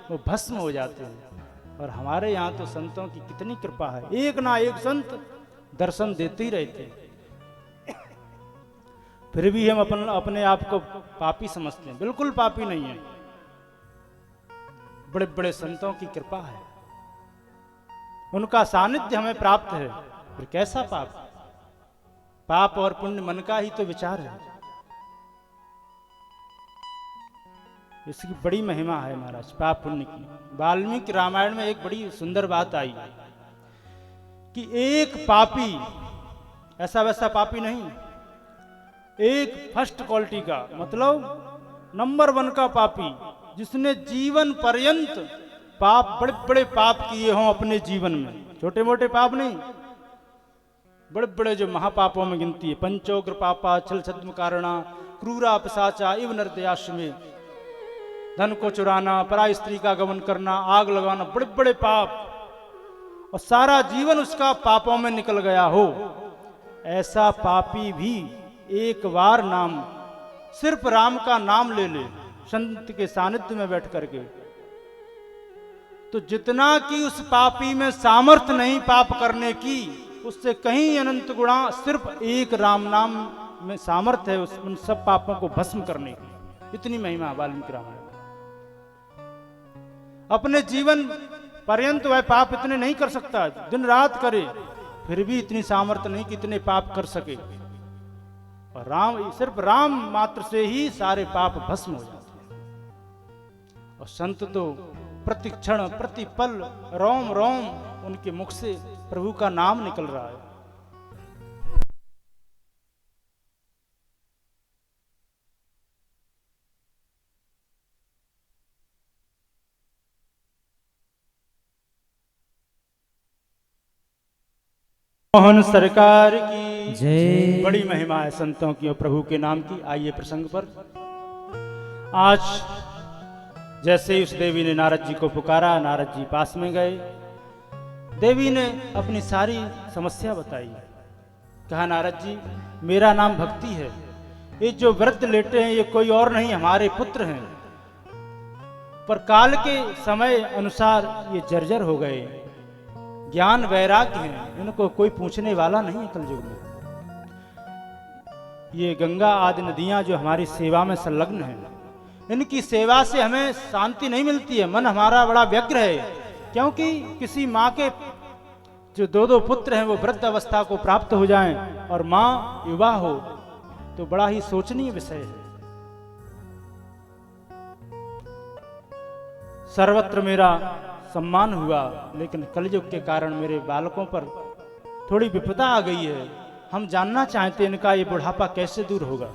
वो भस्म हो जाते हैं। और हमारे यहाँ तो संतों की कितनी कृपा है, एक ना एक संत दर्शन देते ही रहते हैं। फिर भी हम अपने आप को पापी समझते हैं, बिल्कुल पापी नहीं है। बड़े बड़े संतों की कृपा है, उनका सानिध्य हमें प्राप्त है। फिर कैसा पाप? पाप और पुण्य मन का ही तो विचार है। इसकी बड़ी महिमा है महाराज, पाप पुण्य की। वाल्मीकि रामायण में एक बड़ी सुंदर बात आई कि एक पापी, ऐसा वैसा पापी नहीं, एक फर्स्ट क्वालिटी का, मतलब नंबर 1 का पापी, जिसने जीवन पर्यंत पाप, बड़े बड़े पाप किए हों अपने जीवन में, छोटे मोटे पाप नहीं, बड़े बड़े जो महापापों में गिनती है। पंचोग्र पापा छल छद्म कारणा क्रूरा पिशाचा इव नरदयाश्रमे, धन को चुराना, पराई स्त्री का गमन करना, आग लगाना, बड़े बड़े पाप, और सारा जीवन उसका पापों में निकल गया हो, ऐसा पापी भी एक बार नाम, सिर्फ राम का नाम ले ले संत के सानिध्य में बैठ करके, तो जितना कि उस पापी में सामर्थ्य नहीं पाप करने की, उससे कहीं अनंत गुणा सिर्फ एक राम नाम में सामर्थ्य है उन सब पापों को भस्म करने की। इतनी महिमा वाल्मीकि रामायण। अपने जीवन पर्यंत वह पाप इतने नहीं कर सकता, दिन रात करे, फिर भी इतनी सामर्थ्य नहीं कि इतने पाप कर सके। और राम, सिर्फ राम मात्र से ही सारे पाप भस्म हो जाते हैं। और संत तो प्रति क्षण प्रति पल रोम रोम उनके मुख से प्रभु का नाम निकल रहा है। मोहन सरकार की जय। बड़ी महिमा है संतों की और प्रभु के नाम की। आइए प्रसंग पर। आज जैसे ही उस देवी ने नारद जी को पुकारा, नारद जी पास में गए। देवी ने अपनी सारी समस्या बताई। कहा, नारद जी मेरा नाम भक्ति है, ये जो व्रत लेटे हैं ये कोई और नहीं हमारे पुत्र हैं, पर काल के समय अनुसार ये जर्जर हो गए, ज्ञान वैराग्य हैं, इनको कोई पूछने वाला नहीं है कलयुग में। ये गंगा आदि नदियां जो हमारी सेवा में संलग्न हैं, इनकी सेवा से हमें शांति नहीं मिलती है, मन हमारा बड़ा व्यग्र है। क्योंकि किसी माँ के जो 2-2 पुत्र हैं वो वृद्ध अवस्था को प्राप्त हो जाएं और माँ युवा हो, तो बड़ा ही सोचनीय विषय है। सर्वत्र मेरा सम्मान हुआ, लेकिन कलयुग के कारण मेरे बालकों पर थोड़ी विपदा आ गई है। हम जानना चाहते हैं इनका ये बुढ़ापा कैसे दूर होगा।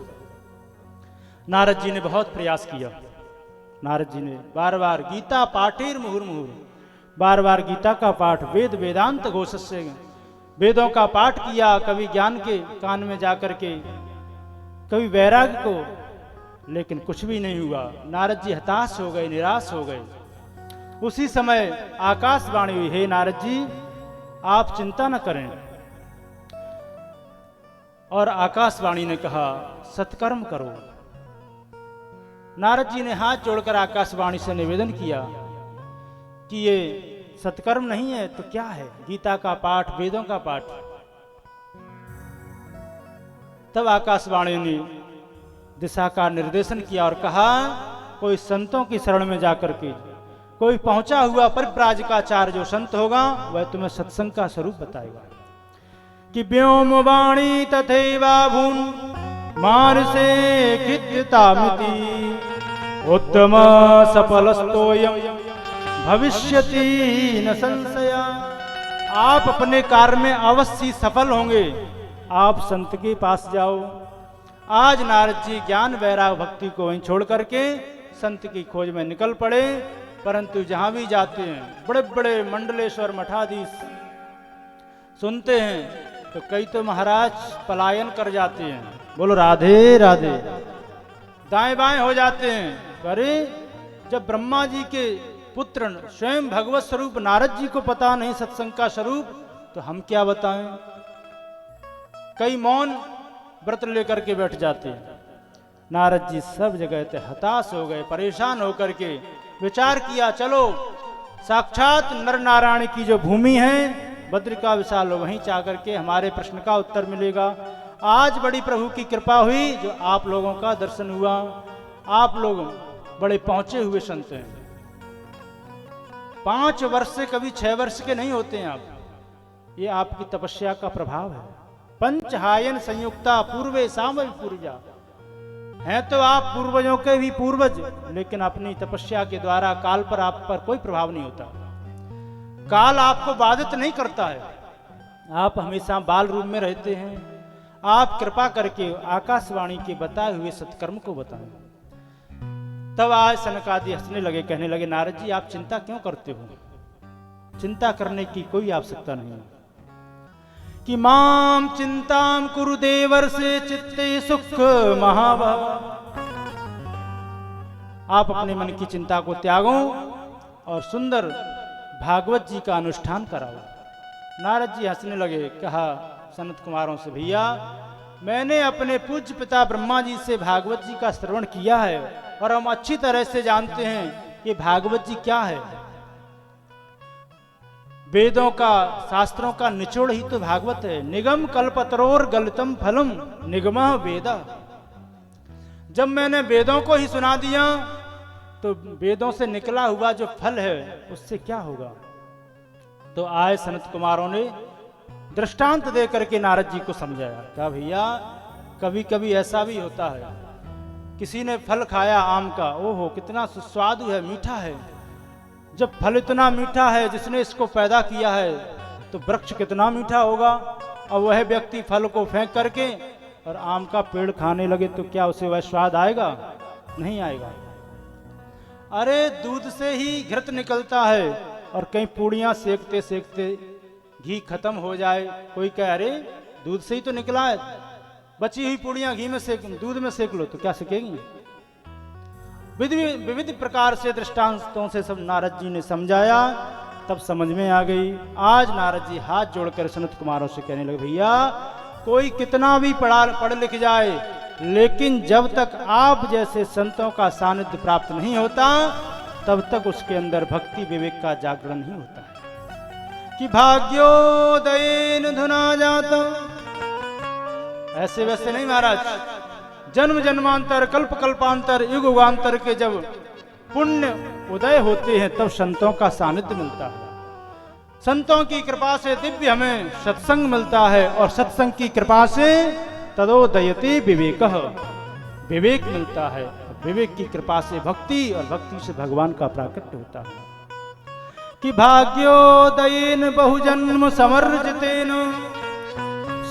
नारद जी ने बहुत प्रयास किया। नारद जी ने बार बार गीता पाठेर मुहुर्मुहुर, बार बार गीता का पाठ, वेद वेदांत घोष से वेदों का पाठ किया, कभी ज्ञान के कान में जाकर के, कभी वैराग्य को, लेकिन कुछ भी नहीं हुआ। नारद जी हताश हो गए, निराश हो गए। उसी समय आकाशवाणी हुई, हे नारद जी आप चिंता न करें। और आकाशवाणी ने कहा, सत्कर्म करो। नारद जी ने हाथ जोड़कर आकाशवाणी से निवेदन किया कि ये सत्कर्म नहीं है तो क्या है, गीता का पाठ, वेदों का पाठ। तब आकाशवाणी ने दिशा का निर्देशन किया और कहा, कोई संतों की शरण में जाकर के, कोई पहुंचा हुआ परिव्राजकाचार्य जो संत होगा वह तुम्हें सत्संग का स्वरूप बताएगा। कि व्योम वाणी तथैवा भून मानसे कृत्यतामिति उत्तम सफलस्तोयम भविष्यति न संशय। आप अपने कार्य में अवश्य सफल होंगे, आप संत के पास जाओ। आज नारद जी ज्ञान वैराग भक्ति को वहीं छोड़ करके संत की खोज में निकल पड़े, परंतु जहां भी जाते हैं बड़े बड़े मंडलेश्वर मठाधीश सुनते हैं तो कई तो महाराज पलायन कर जाते हैं। बोलो राधे राधे, दाएं बाएं हो जाते हैं। अरे जब ब्रह्मा जी के पुत्र स्वयं भगवत स्वरूप नारद जी को पता नहीं सत्संग का स्वरूप, तो हम क्या बताएं। कई मौन व्रत लेकर के बैठ जाते हैं। नारद जी सब जगह थे हताश हो गए, परेशान होकर के विचार किया, चलो साक्षात नर नारायण की जो भूमि है बद्रिका विशाल, वहीं जाकर के हमारे प्रश्न का उत्तर मिलेगा। आज बड़ी प्रभु की कृपा हुई जो आप लोगों का दर्शन हुआ। आप लोग बड़े पहुंचे हुए संत हैं। 5 वर्ष से कभी 6 वर्ष के नहीं होते हैं आप। ये आपकी तपस्या का प्रभाव है। पंचहायन संयुक्ता पूर्वे सामय पूर्जा हैं तो आप पूर्वजों के भी पूर्वज, लेकिन अपनी तपस्या के द्वारा काल पर आप पर कोई प्रभाव नहीं होता। काल आपको बाधित नहीं करता है। आप हमेशा बाल रूप में रहते हैं। आप कृपा करके आकाशवाणी के बताए हुए सत्कर्म को बताएं। तब आज सनकादि हंसने लगे, कहने लगे, नारद जी आप चिंता क्यों करते हो? चिंता करने की कोई आवश्यकता नहीं है। कि माम चिंताम कुरु देवर्षे चित्ते सुख महाभाव। आप अपने मन की चिंता को त्यागो और सुंदर भागवत जी का अनुष्ठान कराओ। नारद जी हंसने लगे, कहा सनत कुमारों से, भैया मैंने अपने पूज्य पिता ब्रह्मा जी से भागवत जी का श्रवण किया है और हम अच्छी तरह से जानते हैं कि भागवत जी क्या है। वेदों का, शास्त्रों का निचोड़ ही तो भागवत है। निगम कल्पतरोर गलितम फलम निगमः वेदा। जब मैंने वेदों को ही सुना दिया तो वेदों से निकला हुआ जो फल है उससे क्या होगा? तो आए सनत कुमारों ने दृष्टांत दे करके नारद जी को समझाया। कहा भैया कभी कभी ऐसा भी होता है, किसी ने फल खाया आम का, ओहो कितना सुस्वादु है, मीठा है। जब फल इतना मीठा है, जिसने इसको पैदा किया है, तो वृक्ष कितना मीठा होगा। और वह व्यक्ति फल को फेंक करके और आम का पेड़ खाने लगे तो क्या उसे वह स्वाद आएगा? नहीं आएगा। अरे दूध से ही घृत निकलता है और कहीं पूड़ियां सेकते सेकते घी खत्म हो जाए, कोई कहे अरे दूध से ही तो निकला है, बची हुई पूड़ियां घी में सेक, दूध में सेक लो, तो क्या सेकेंगी? विविध प्रकार से दृष्टांतों से सब नारद जी ने समझाया। तब समझ में आ गई। आज नारद जी हाथ जोड़कर सनत कुमारों से कहने लगे, भैया कोई कितना भी पढ़ लिख जाए, लेकिन जब तक आप जैसे संतों का सानिध्य प्राप्त नहीं होता तब तक उसके अंदर भक्ति विवेक का जागरण नहीं होता है। कि भाग्योदयेन धुना जाता, ऐसे वैसे नहीं महाराज। जन्म जन्मांतर कल्प कल्पांतर युग युगांतर के जब पुण्य उदय होते हैं तब संतों का सानिध्य मिलता है। संतों की कृपा से दिव्य हमें सत्संग मिलता है और सत्संग की कृपा से तदोदयते विवेकः, विवेक मिलता है। विवेक की कृपा से भक्ति और भक्ति से भगवान का प्राकट्य होता है। कि भाग्योदयेन बहुजन्म समर्जितेन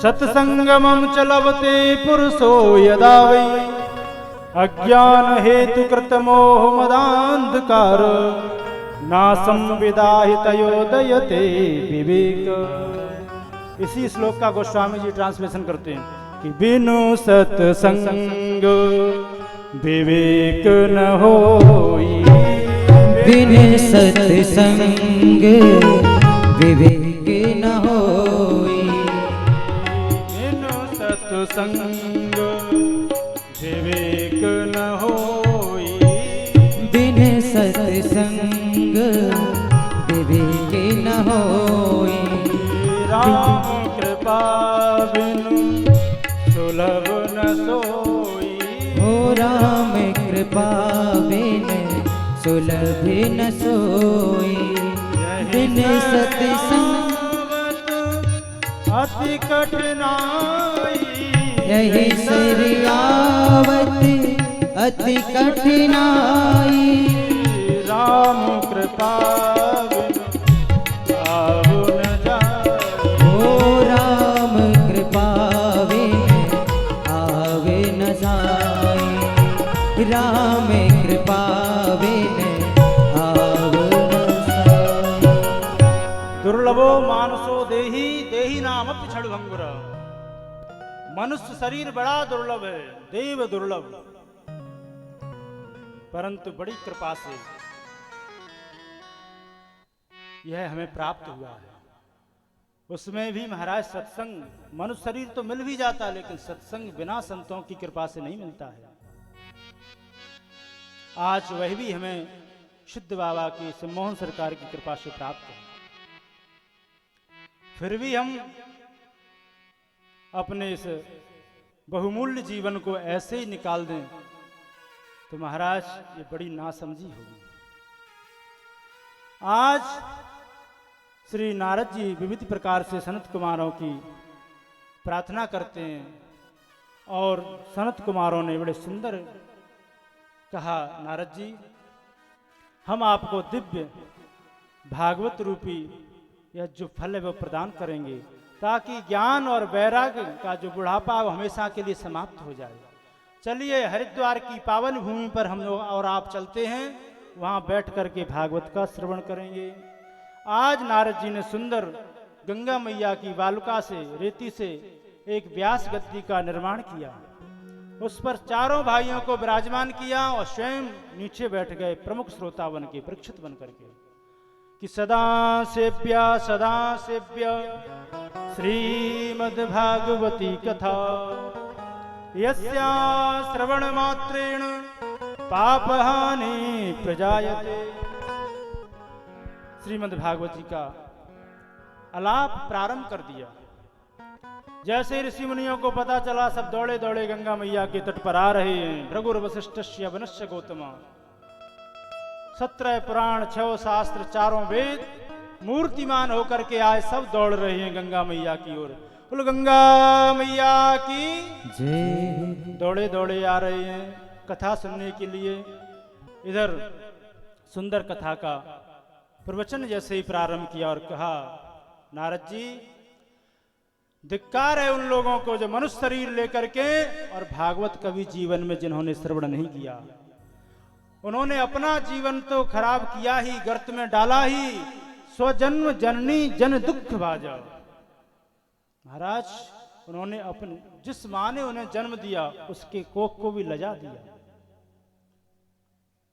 सत्संगमं च लभते पुरुषो यदा वै अज्ञान हेतु कृत मोह मदांधकार नासं विदाहि तयोदयते विवेक। इसी श्लोक का गोस्वामी जी ट्रांसलेशन करते हैं कि बिनु सत्संग विवेक न होई, बिनु सत्संग विवेक न होई, सत्संग विवेक न होई, बिन सत्संग विवेक न होई। राम कृपा बिनु सुलभ न सोई, हो राम कृपा बिन सुलभ न सोई। बिन सत्संग अति कठिनाई, यही सरियावत अति कठिनाई। राम कृपा बिनु आव न जाए, हो राम कृपा बिनु आवे न जाए। राम कृपा बिनु आव न जाए। दुर्लभो मानसो देही देही नाम क्षणभंगुर। मनुष्य शरीर बड़ा दुर्लभ है, देव दुर्लभ, परंतु बड़ी कृपा से यह हमें प्राप्त हुआ है। उसमें भी महाराज सत्संग, मनुष्य शरीर तो मिल भी जाता है, लेकिन सत्संग बिना संतों की कृपा से नहीं मिलता है। आज वह भी हमें शुद्ध बाबा की, सम्मोहन सरकार की कृपा से प्राप्त है। फिर भी हम अपने इस बहुमूल्य जीवन को ऐसे ही निकाल दें तो महाराज ये बड़ी नासमझी होगी। आज श्री नारद जी विविध प्रकार से सनत कुमारों की प्रार्थना करते हैं और सनत कुमारों ने बड़े सुंदर कहा, नारद जी हम आपको दिव्य भागवत रूपी यह जो फल है वो प्रदान करेंगे, ताकि ज्ञान और वैराग्य का जो बुढ़ापा वो हमेशा के लिए समाप्त हो जाए। चलिए हरिद्वार की पावन भूमि पर हम लोग और आप चलते हैं, वहां बैठ करके भागवत का श्रवण करेंगे। आज नारद जी ने सुंदर गंगा मैया की बालुका से, रेती से एक व्यास गद्दी का निर्माण किया, उस पर चारों भाइयों को विराजमान किया और स्वयं नीचे बैठ गए प्रमुख श्रोता बन के, परीक्षित बन करके कि सदा सेव्य श्रीमद्भागवती कथा यस्या श्रवण मात्रेण पापहानि प्रजायते। श्रीमद्भागवती का आलाप प्रारंभ कर दिया। जैसे ऋषि मुनियों को पता चला, सब दौड़े दौड़े गंगा मैया के तट पर आ रहे हैं। भृगुर वशिष्ठस्य वनस्य गौतम, 17 पुराण, 6 शास्त्र, 4 वेद मूर्तिमान होकर के आए, सब दौड़ रहे हैं गंगा मैया की ओर। बोलो गंगा मैया की जय। दौड़े दौड़े आ रहे हैं कथा सुनने के लिए। इधर सुंदर कथा का प्रवचन जैसे ही प्रारंभ किया और कहा, नारद जी धिक्कार है उन लोगों को जो मनुष्य शरीर लेकर के और भागवत कवि जीवन में जिन्होंने श्रवण नहीं किया। उन्होंने अपना जीवन तो खराब किया ही, गर्त में डाला ही, स्वजन्म जननी जन दुख भाजा। महाराज उन्होंने अपने, जिस माँ ने उन्हें जन्म दिया उसके कोख को भी लजा दिया।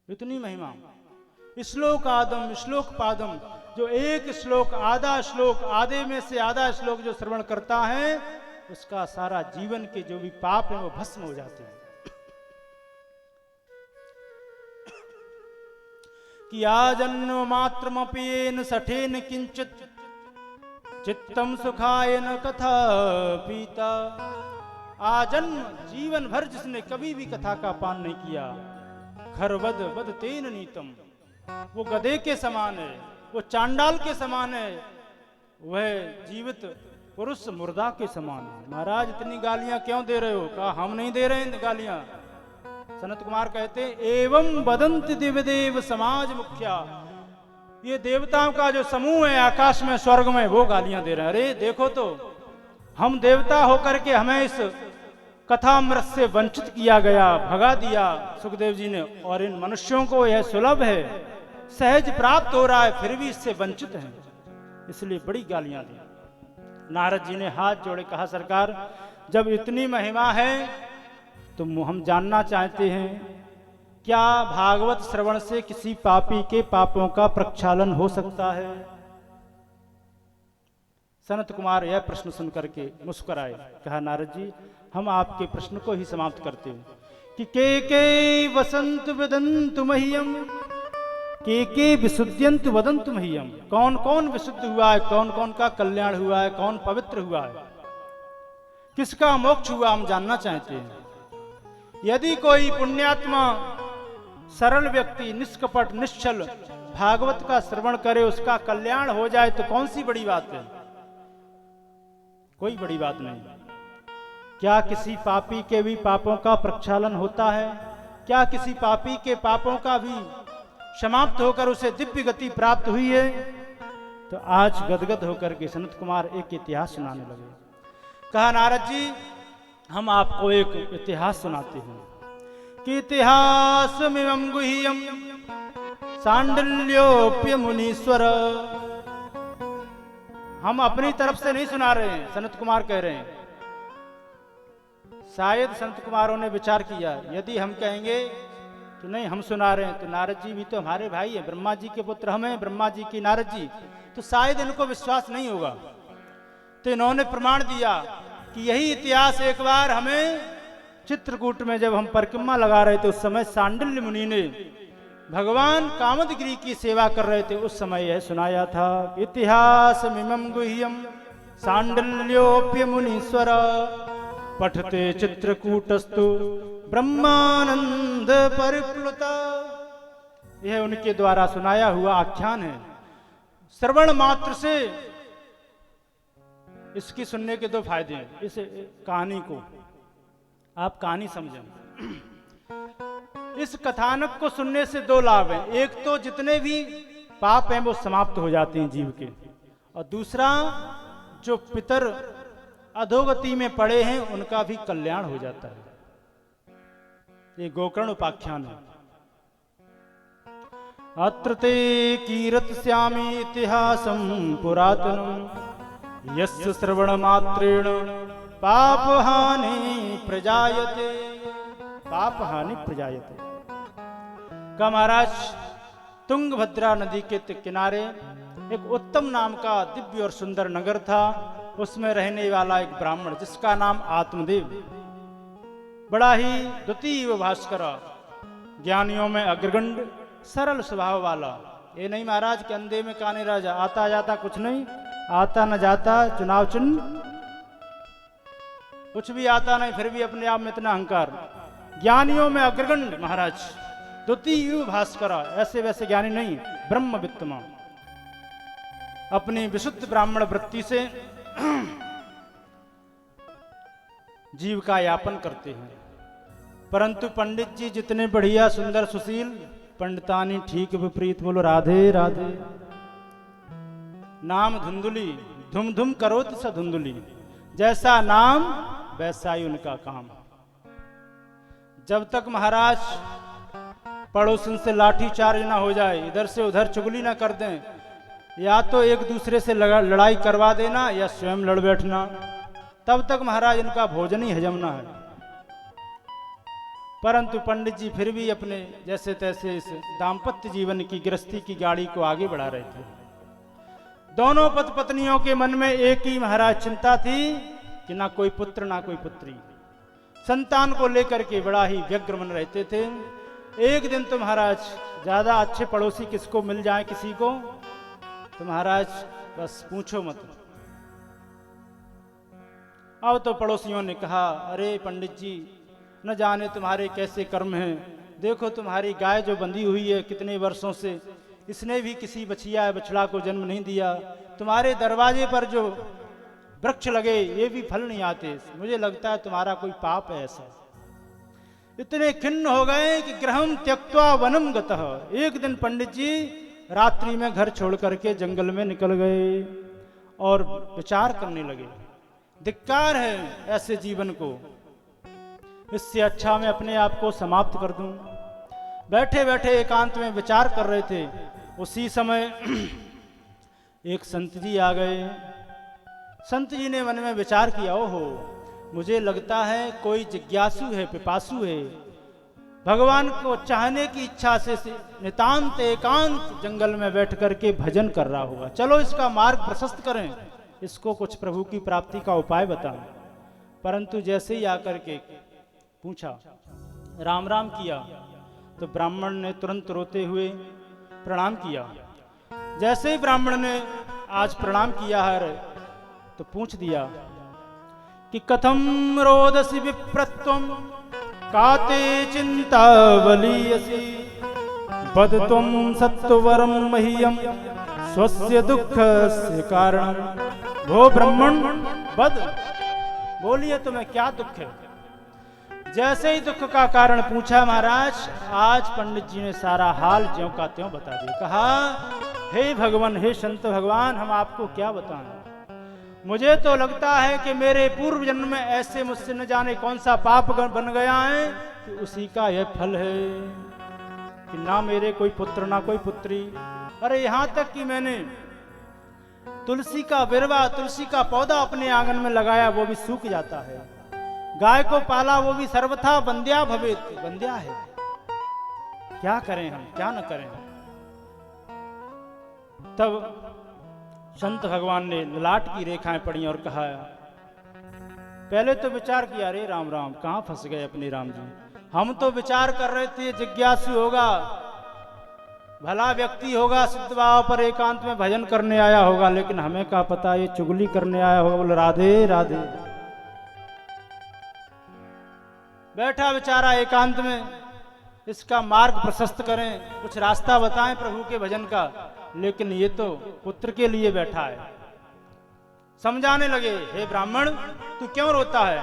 इतनी महिमा। श्लोक आदम श्लोक पादम, जो एक श्लोक, आधा श्लोक, आधे में से आधा श्लोक जो श्रवण करता है, उसका सारा जीवन के जो भी पाप है वो भस्म हो जाते हैं। कि आजन्म मात्रमपेन सठेन किंचित चित्तम सुखाय न कथा पीता। आजन्म जीवन भर जिसने कभी भी कथा का पान नहीं किया, घर वद वद तेन नीतम, वो गधे के समान है, वो चांडाल के समान है, वह जीवित पुरुष मुर्दा के समान है। महाराज इतनी गालियां क्यों दे रहे हो? कहा हम नहीं दे रहे हैं गालियां। सनत कुमार कहते एवं बदंत दिव्यदेव समाज मुखिया, ये देवताओं का जो समूह है आकाश में स्वर्ग में, वो गालियां दे रहे हैं। अरे देखो तो, हम देवता होकर के हमें इस कथामृत से वंचित किया गया, भगा दिया सुखदेव जी ने, और इन मनुष्यों को यह सुलभ है, सहज प्राप्त हो रहा है, फिर भी इससे वंचित हैं, इसलिए बड़ी गालियां दी। नारद जी ने हाथ जोड़े कहा, सरकार जब इतनी महिमा है तो हम जानना चाहते हैं, क्या भागवत श्रवण से किसी पापी के पापों का प्रक्षालन हो सकता है? सनत कुमार यह प्रश्न सुनकर के मुस्कुराए। कहा, नारद जी हम आपके प्रश्न को ही समाप्त करते हैं कि के वसंत वदंतु मह्यम, के विशुद्ध्यंतु वदंतु मह्यम। कौन कौन विशुद्ध हुआ है, कौन कौन का कल्याण हुआ है, कौन पवित्र हुआ है, किसका मोक्ष हुआ, हम जानना चाहते हैं। यदि कोई पुण्यात्मा सरल व्यक्ति निष्कपट निश्चल भागवत का श्रवण करे, उसका कल्याण हो जाए तो कौन सी बड़ी बात है? कोई बड़ी बात नहीं। क्या किसी पापी के भी पापों का प्रक्षालन होता है? क्या किसी पापी के पापों का भी समाप्त होकर उसे दिव्य गति प्राप्त हुई है? तो आज गदगद होकर के सनत कुमार एक इतिहास सुनाने लगे। कहा, नारद जी हम आपको एक इतिहास सुनाते हैं कि इतिहास में गुह्यम सांडल्योप्य मुनीश्वर। हम अपनी तरफ से नहीं सुना रहे हैं, सनत कुमार कह रहे हैं। शायद संत कुमारों ने विचार किया, यदि हम कहेंगे कि नहीं हम सुना रहे हैं, तो नारद जी भी तो हमारे भाई हैं, ब्रह्मा जी के पुत्र हम हैं, ब्रह्मा जी की नारद जी, तो शायद इनको विश्वास नहीं होगा। तो इन्होंने प्रमाण दिया कि यही इतिहास एक बार हमें चित्रकूट में जब हम परिक्रमा लगा रहे थे, उस समय सांडिल्य मुनि ने भगवान कामदगिरी की सेवा कर रहे थे, उस समय यह सुनाया था। इतिहास मिमम गुह्यम सांडिल्योप्य मुनीश्वर पठते चित्रकूटस्तु ब्रह्मानंद परिप्लुता। यह उनके द्वारा सुनाया हुआ आख्यान है। श्रवण मात्र से इसकी सुनने के दो फायदे हैं। इस कहानी को आप कहानी समझें। इस कथानक को सुनने से दो लाभ हैं। एक तो जितने भी पाप हैं वो समाप्त हो जाते हैं जीव के, और दूसरा जो पितर अधोगति में पड़े हैं उनका भी कल्याण हो जाता है। ये गोकर्ण उपाख्यान है। अत्र ते कीरत्स्यामि इतिहासं पुरातनं यस्य श्रवण मात्रेण पापहानि प्रजायते। पापहानि प्रजायते का महाराज तुंगभद्रा नदी के किनारे एक उत्तम नाम का दिव्य और सुंदर नगर था। उसमें रहने वाला एक ब्राह्मण जिसका नाम आत्मदेव, बड़ा ही द्वितीय भास्कर, ज्ञानियों में अग्रगण्य, सरल स्वभाव वाला। ये नहीं महाराज के अंधे में काने राजा, आता जाता कुछ नहीं, आता न जाता चुनाव चिन्ह, कुछ भी आता नहीं, फिर भी अपने आप में इतना अहंकार। ज्ञानियों में अग्रगण्य महाराज, द्वितीय भास्कर, ऐसे वैसे ज्ञानी नहीं, ब्रह्म वित्तमा, अपनी विशुद्ध ब्राह्मण वृत्ति से जीव का यापन करते हैं। परंतु पंडित जी जितने बढ़िया सुंदर सुशील, पंडितानी ठीक विपरीत। बोलो राधे राधे। नाम धुंधुली, धुम धुम करोति स धुंधुली, जैसा नाम वैसा ही उनका काम। जब तक महाराज पड़ोसन से लाठी चार्ज ना हो जाए, इधर से उधर चुगली ना कर दें, या तो एक दूसरे से लड़ाई करवा देना या स्वयं लड़ बैठना, तब तक महाराज इनका भोजन ही हजम ना है। परंतु पंडित जी फिर भी अपने जैसे तैसे इस दाम्पत्य जीवन की, गृहस्थी की गाड़ी को आगे बढ़ा रहे थे। दोनों पति पत्नियों के मन में एक ही महाराज चिंता थी कि ना कोई पुत्र ना कोई पुत्री। संतान को लेकर के बड़ा ही व्यग्र मन रहते थे। एक दिन तो महाराज ज्यादा अच्छे पड़ोसी किसको मिल जाए किसी को, तो महाराज बस पूछो मत। अब तो पड़ोसियों ने कहा, अरे पंडित जी, न जाने तुम्हारे कैसे कर्म हैं। देखो तुम्हारी गाय जो बंधी हुई है कितने वर्षों से, इसने भी किसी बछिया बछड़ा को जन्म नहीं दिया। तुम्हारे दरवाजे पर जो वृक्ष लगे ये भी फल नहीं आते। मुझे लगता है तुम्हारा कोई पाप है ऐसा। इतने खिन्न हो गए कि गृहम त्यक्त्वा वनम गतः। एक दिन पंडित जी रात्रि में घर छोड़ करके जंगल में निकल गए और विचार करने लगे, धिक्कार है ऐसे जीवन को, इससे अच्छा मैं अपने आप को समाप्त कर दूं। बैठे बैठे एकांत में विचार कर रहे थे। उसी समय एक संत जी आ गए। संत जी ने मन में विचार किया, ओहो, मुझे लगता है कोई जिज्ञासु है, पिपासु है, भगवान को चाहने की इच्छा से नितांत एकांत जंगल में बैठ करके भजन कर रहा होगा। चलो इसका मार्ग प्रशस्त करें, इसको कुछ प्रभु की प्राप्ति का उपाय बताएं। परंतु जैसे ही आकर के पूछा, राम राम किया, तो ब्राह्मण ने तुरंत रोते हुए प्रणाम किया। जैसे ही ब्राह्मण ने आज प्रणाम किया है तो पूछ दिया कि कथम रोदसी विप्रत्वम काते चिंता बलीयसी बद तुम सत्वरम मह्यम स्वस्य दुख से कारणम। वो ब्राह्मण बद, बोलिए तुम्हें क्या दुख है। जैसे ही दुख का कारण पूछा महाराज, आज पंडित जी ने सारा हाल ज्यों का त्यों बता दिया। कहा, हे भगवान, हे संत भगवान, हम आपको क्या बताएं। मुझे तो लगता है कि मेरे पूर्व जन्म में ऐसे मुझसे न जाने कौन सा पाप बन गया है कि उसी का यह फल है कि ना मेरे कोई पुत्र ना कोई पुत्री। अरे यहाँ तक कि मैंने तुलसी का बिरवा, तुलसी का पौधा अपने आंगन में लगाया, वो भी सूख जाता है। गाय को पाला, वो भी सर्वथा बंध्या भवेत, बंध्या है। क्या करें हम, क्या न करें। तब संत भगवान ने ललाट की रेखाएं पढ़ी और कहा, पहले तो विचार किया, अरे राम राम कहाँ फंस गए अपने राम जी। हम तो विचार कर रहे थे जिज्ञासु होगा, भला व्यक्ति होगा, सिद्ध बाबा पर एकांत में भजन करने आया होगा, लेकिन हमें क्या पता ये चुगली करने आया होगा। बोले राधे राधे। बैठा बेचारा एकांत में, इसका मार्ग प्रशस्त करें, कुछ रास्ता बताएं प्रभु के भजन का, लेकिन ये तो पुत्र के लिए बैठा है। समझाने लगे, हे ब्राह्मण तू क्यों रोता है?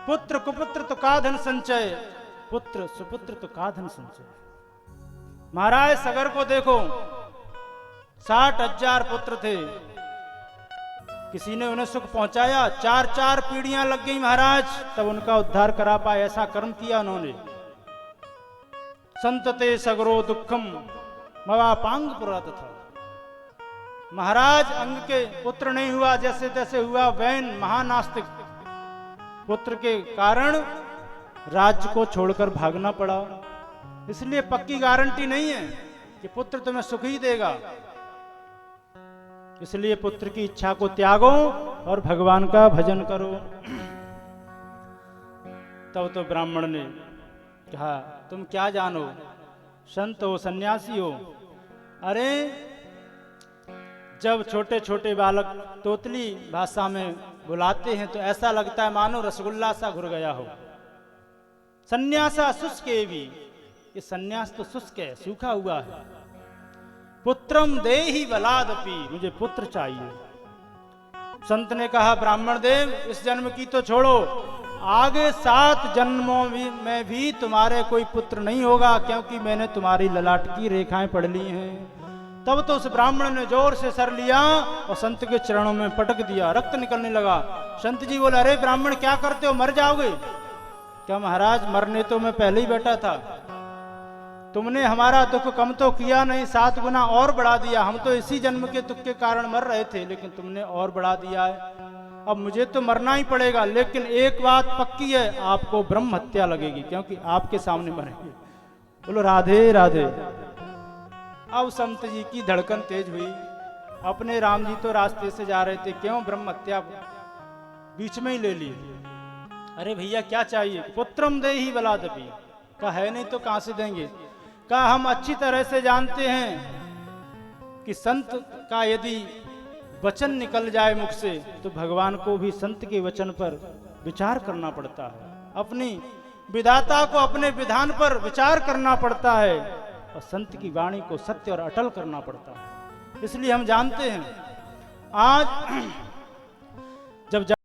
पुत्र कुपुत्र तो का धन संचय, पुत्र सुपुत्र तो का धन संचय। महाराज सगर को देखो, 60,000 पुत्र थे, किसी ने उन्हें सुख पहुंचाया? 4-4 पीढ़ियां लग गई महाराज, तब उनका उद्धार करा पाए, ऐसा कर्म किया उन्होंने। संतते सगरो दुखम मवापांग पुरात था। महाराज अंग के पुत्र नहीं हुआ, जैसे तैसे हुआ। वैन महानास्तिक, पुत्र के कारण राज्य को छोड़कर भागना पड़ा। इसलिए पक्की गारंटी नहीं है कि पुत्र तुम्हें सुख ही देगा। इसलिए पुत्र की इच्छा को त्यागो और भगवान का भजन करो। तब तो ब्राह्मण ने कहा, तुम क्या जानो, संत हो सन्यासी हो। अरे जब छोटे छोटे बालक तोतली भाषा में बुलाते हैं तो ऐसा लगता है मानो रसगुल्ला सा घुर गया हो। सन्यासा शुष्क भी, ये सन्यास तो शुष्क है, सूखा हुआ है। पुत्रम देहि बलादपि, मुझे पुत्र चाहिए। संत ने कहा, ब्राह्मण देव इस जन्म की तो छोड़ो, आगे 7 जन्मों में भी तुम्हारे कोई पुत्र नहीं होगा, क्योंकि मैंने तुम्हारी ललाट की रेखाएं पढ़ ली हैं। तब तो उस ब्राह्मण ने जोर से सर लिया और संत के चरणों में पटक दिया, रक्त निकलने लगा। संत जी बोले, अरे ब्राह्मण क्या करते हो, मर जाओगे क्या? महाराज मरने तो मैं पहले ही बैठा था, तुमने हमारा दुख कम तो किया नहीं, 7 गुना और बढ़ा दिया। हम तो इसी जन्म के दुख के कारण मर रहे थे, लेकिन तुमने और बढ़ा दिया है। अब मुझे तो मरना ही पड़ेगा, लेकिन एक बात पक्की है, आपको ब्रह्म हत्या लगेगी, क्योंकि आपके सामने मरेंगे। बोलो राधे राधे। अब संत जी की धड़कन तेज हुई। अपने राम जी तो रास्ते से जा रहे थे, क्यों ब्रह्म हत्या बीच में ही ले ली। अरे भैया क्या चाहिए? पुत्रम देहि बलादपि। कहा है नहीं तो कहां से देंगे? कहा हम अच्छी तरह से जानते हैं कि संत का यदि वचन निकल जाए मुख से तो भगवान को भी संत के वचन पर विचार करना पड़ता है, अपनी विधाता को अपने विधान पर विचार करना पड़ता है, और संत की वाणी को सत्य और अटल करना पड़ता है। इसलिए हम जानते हैं आज जब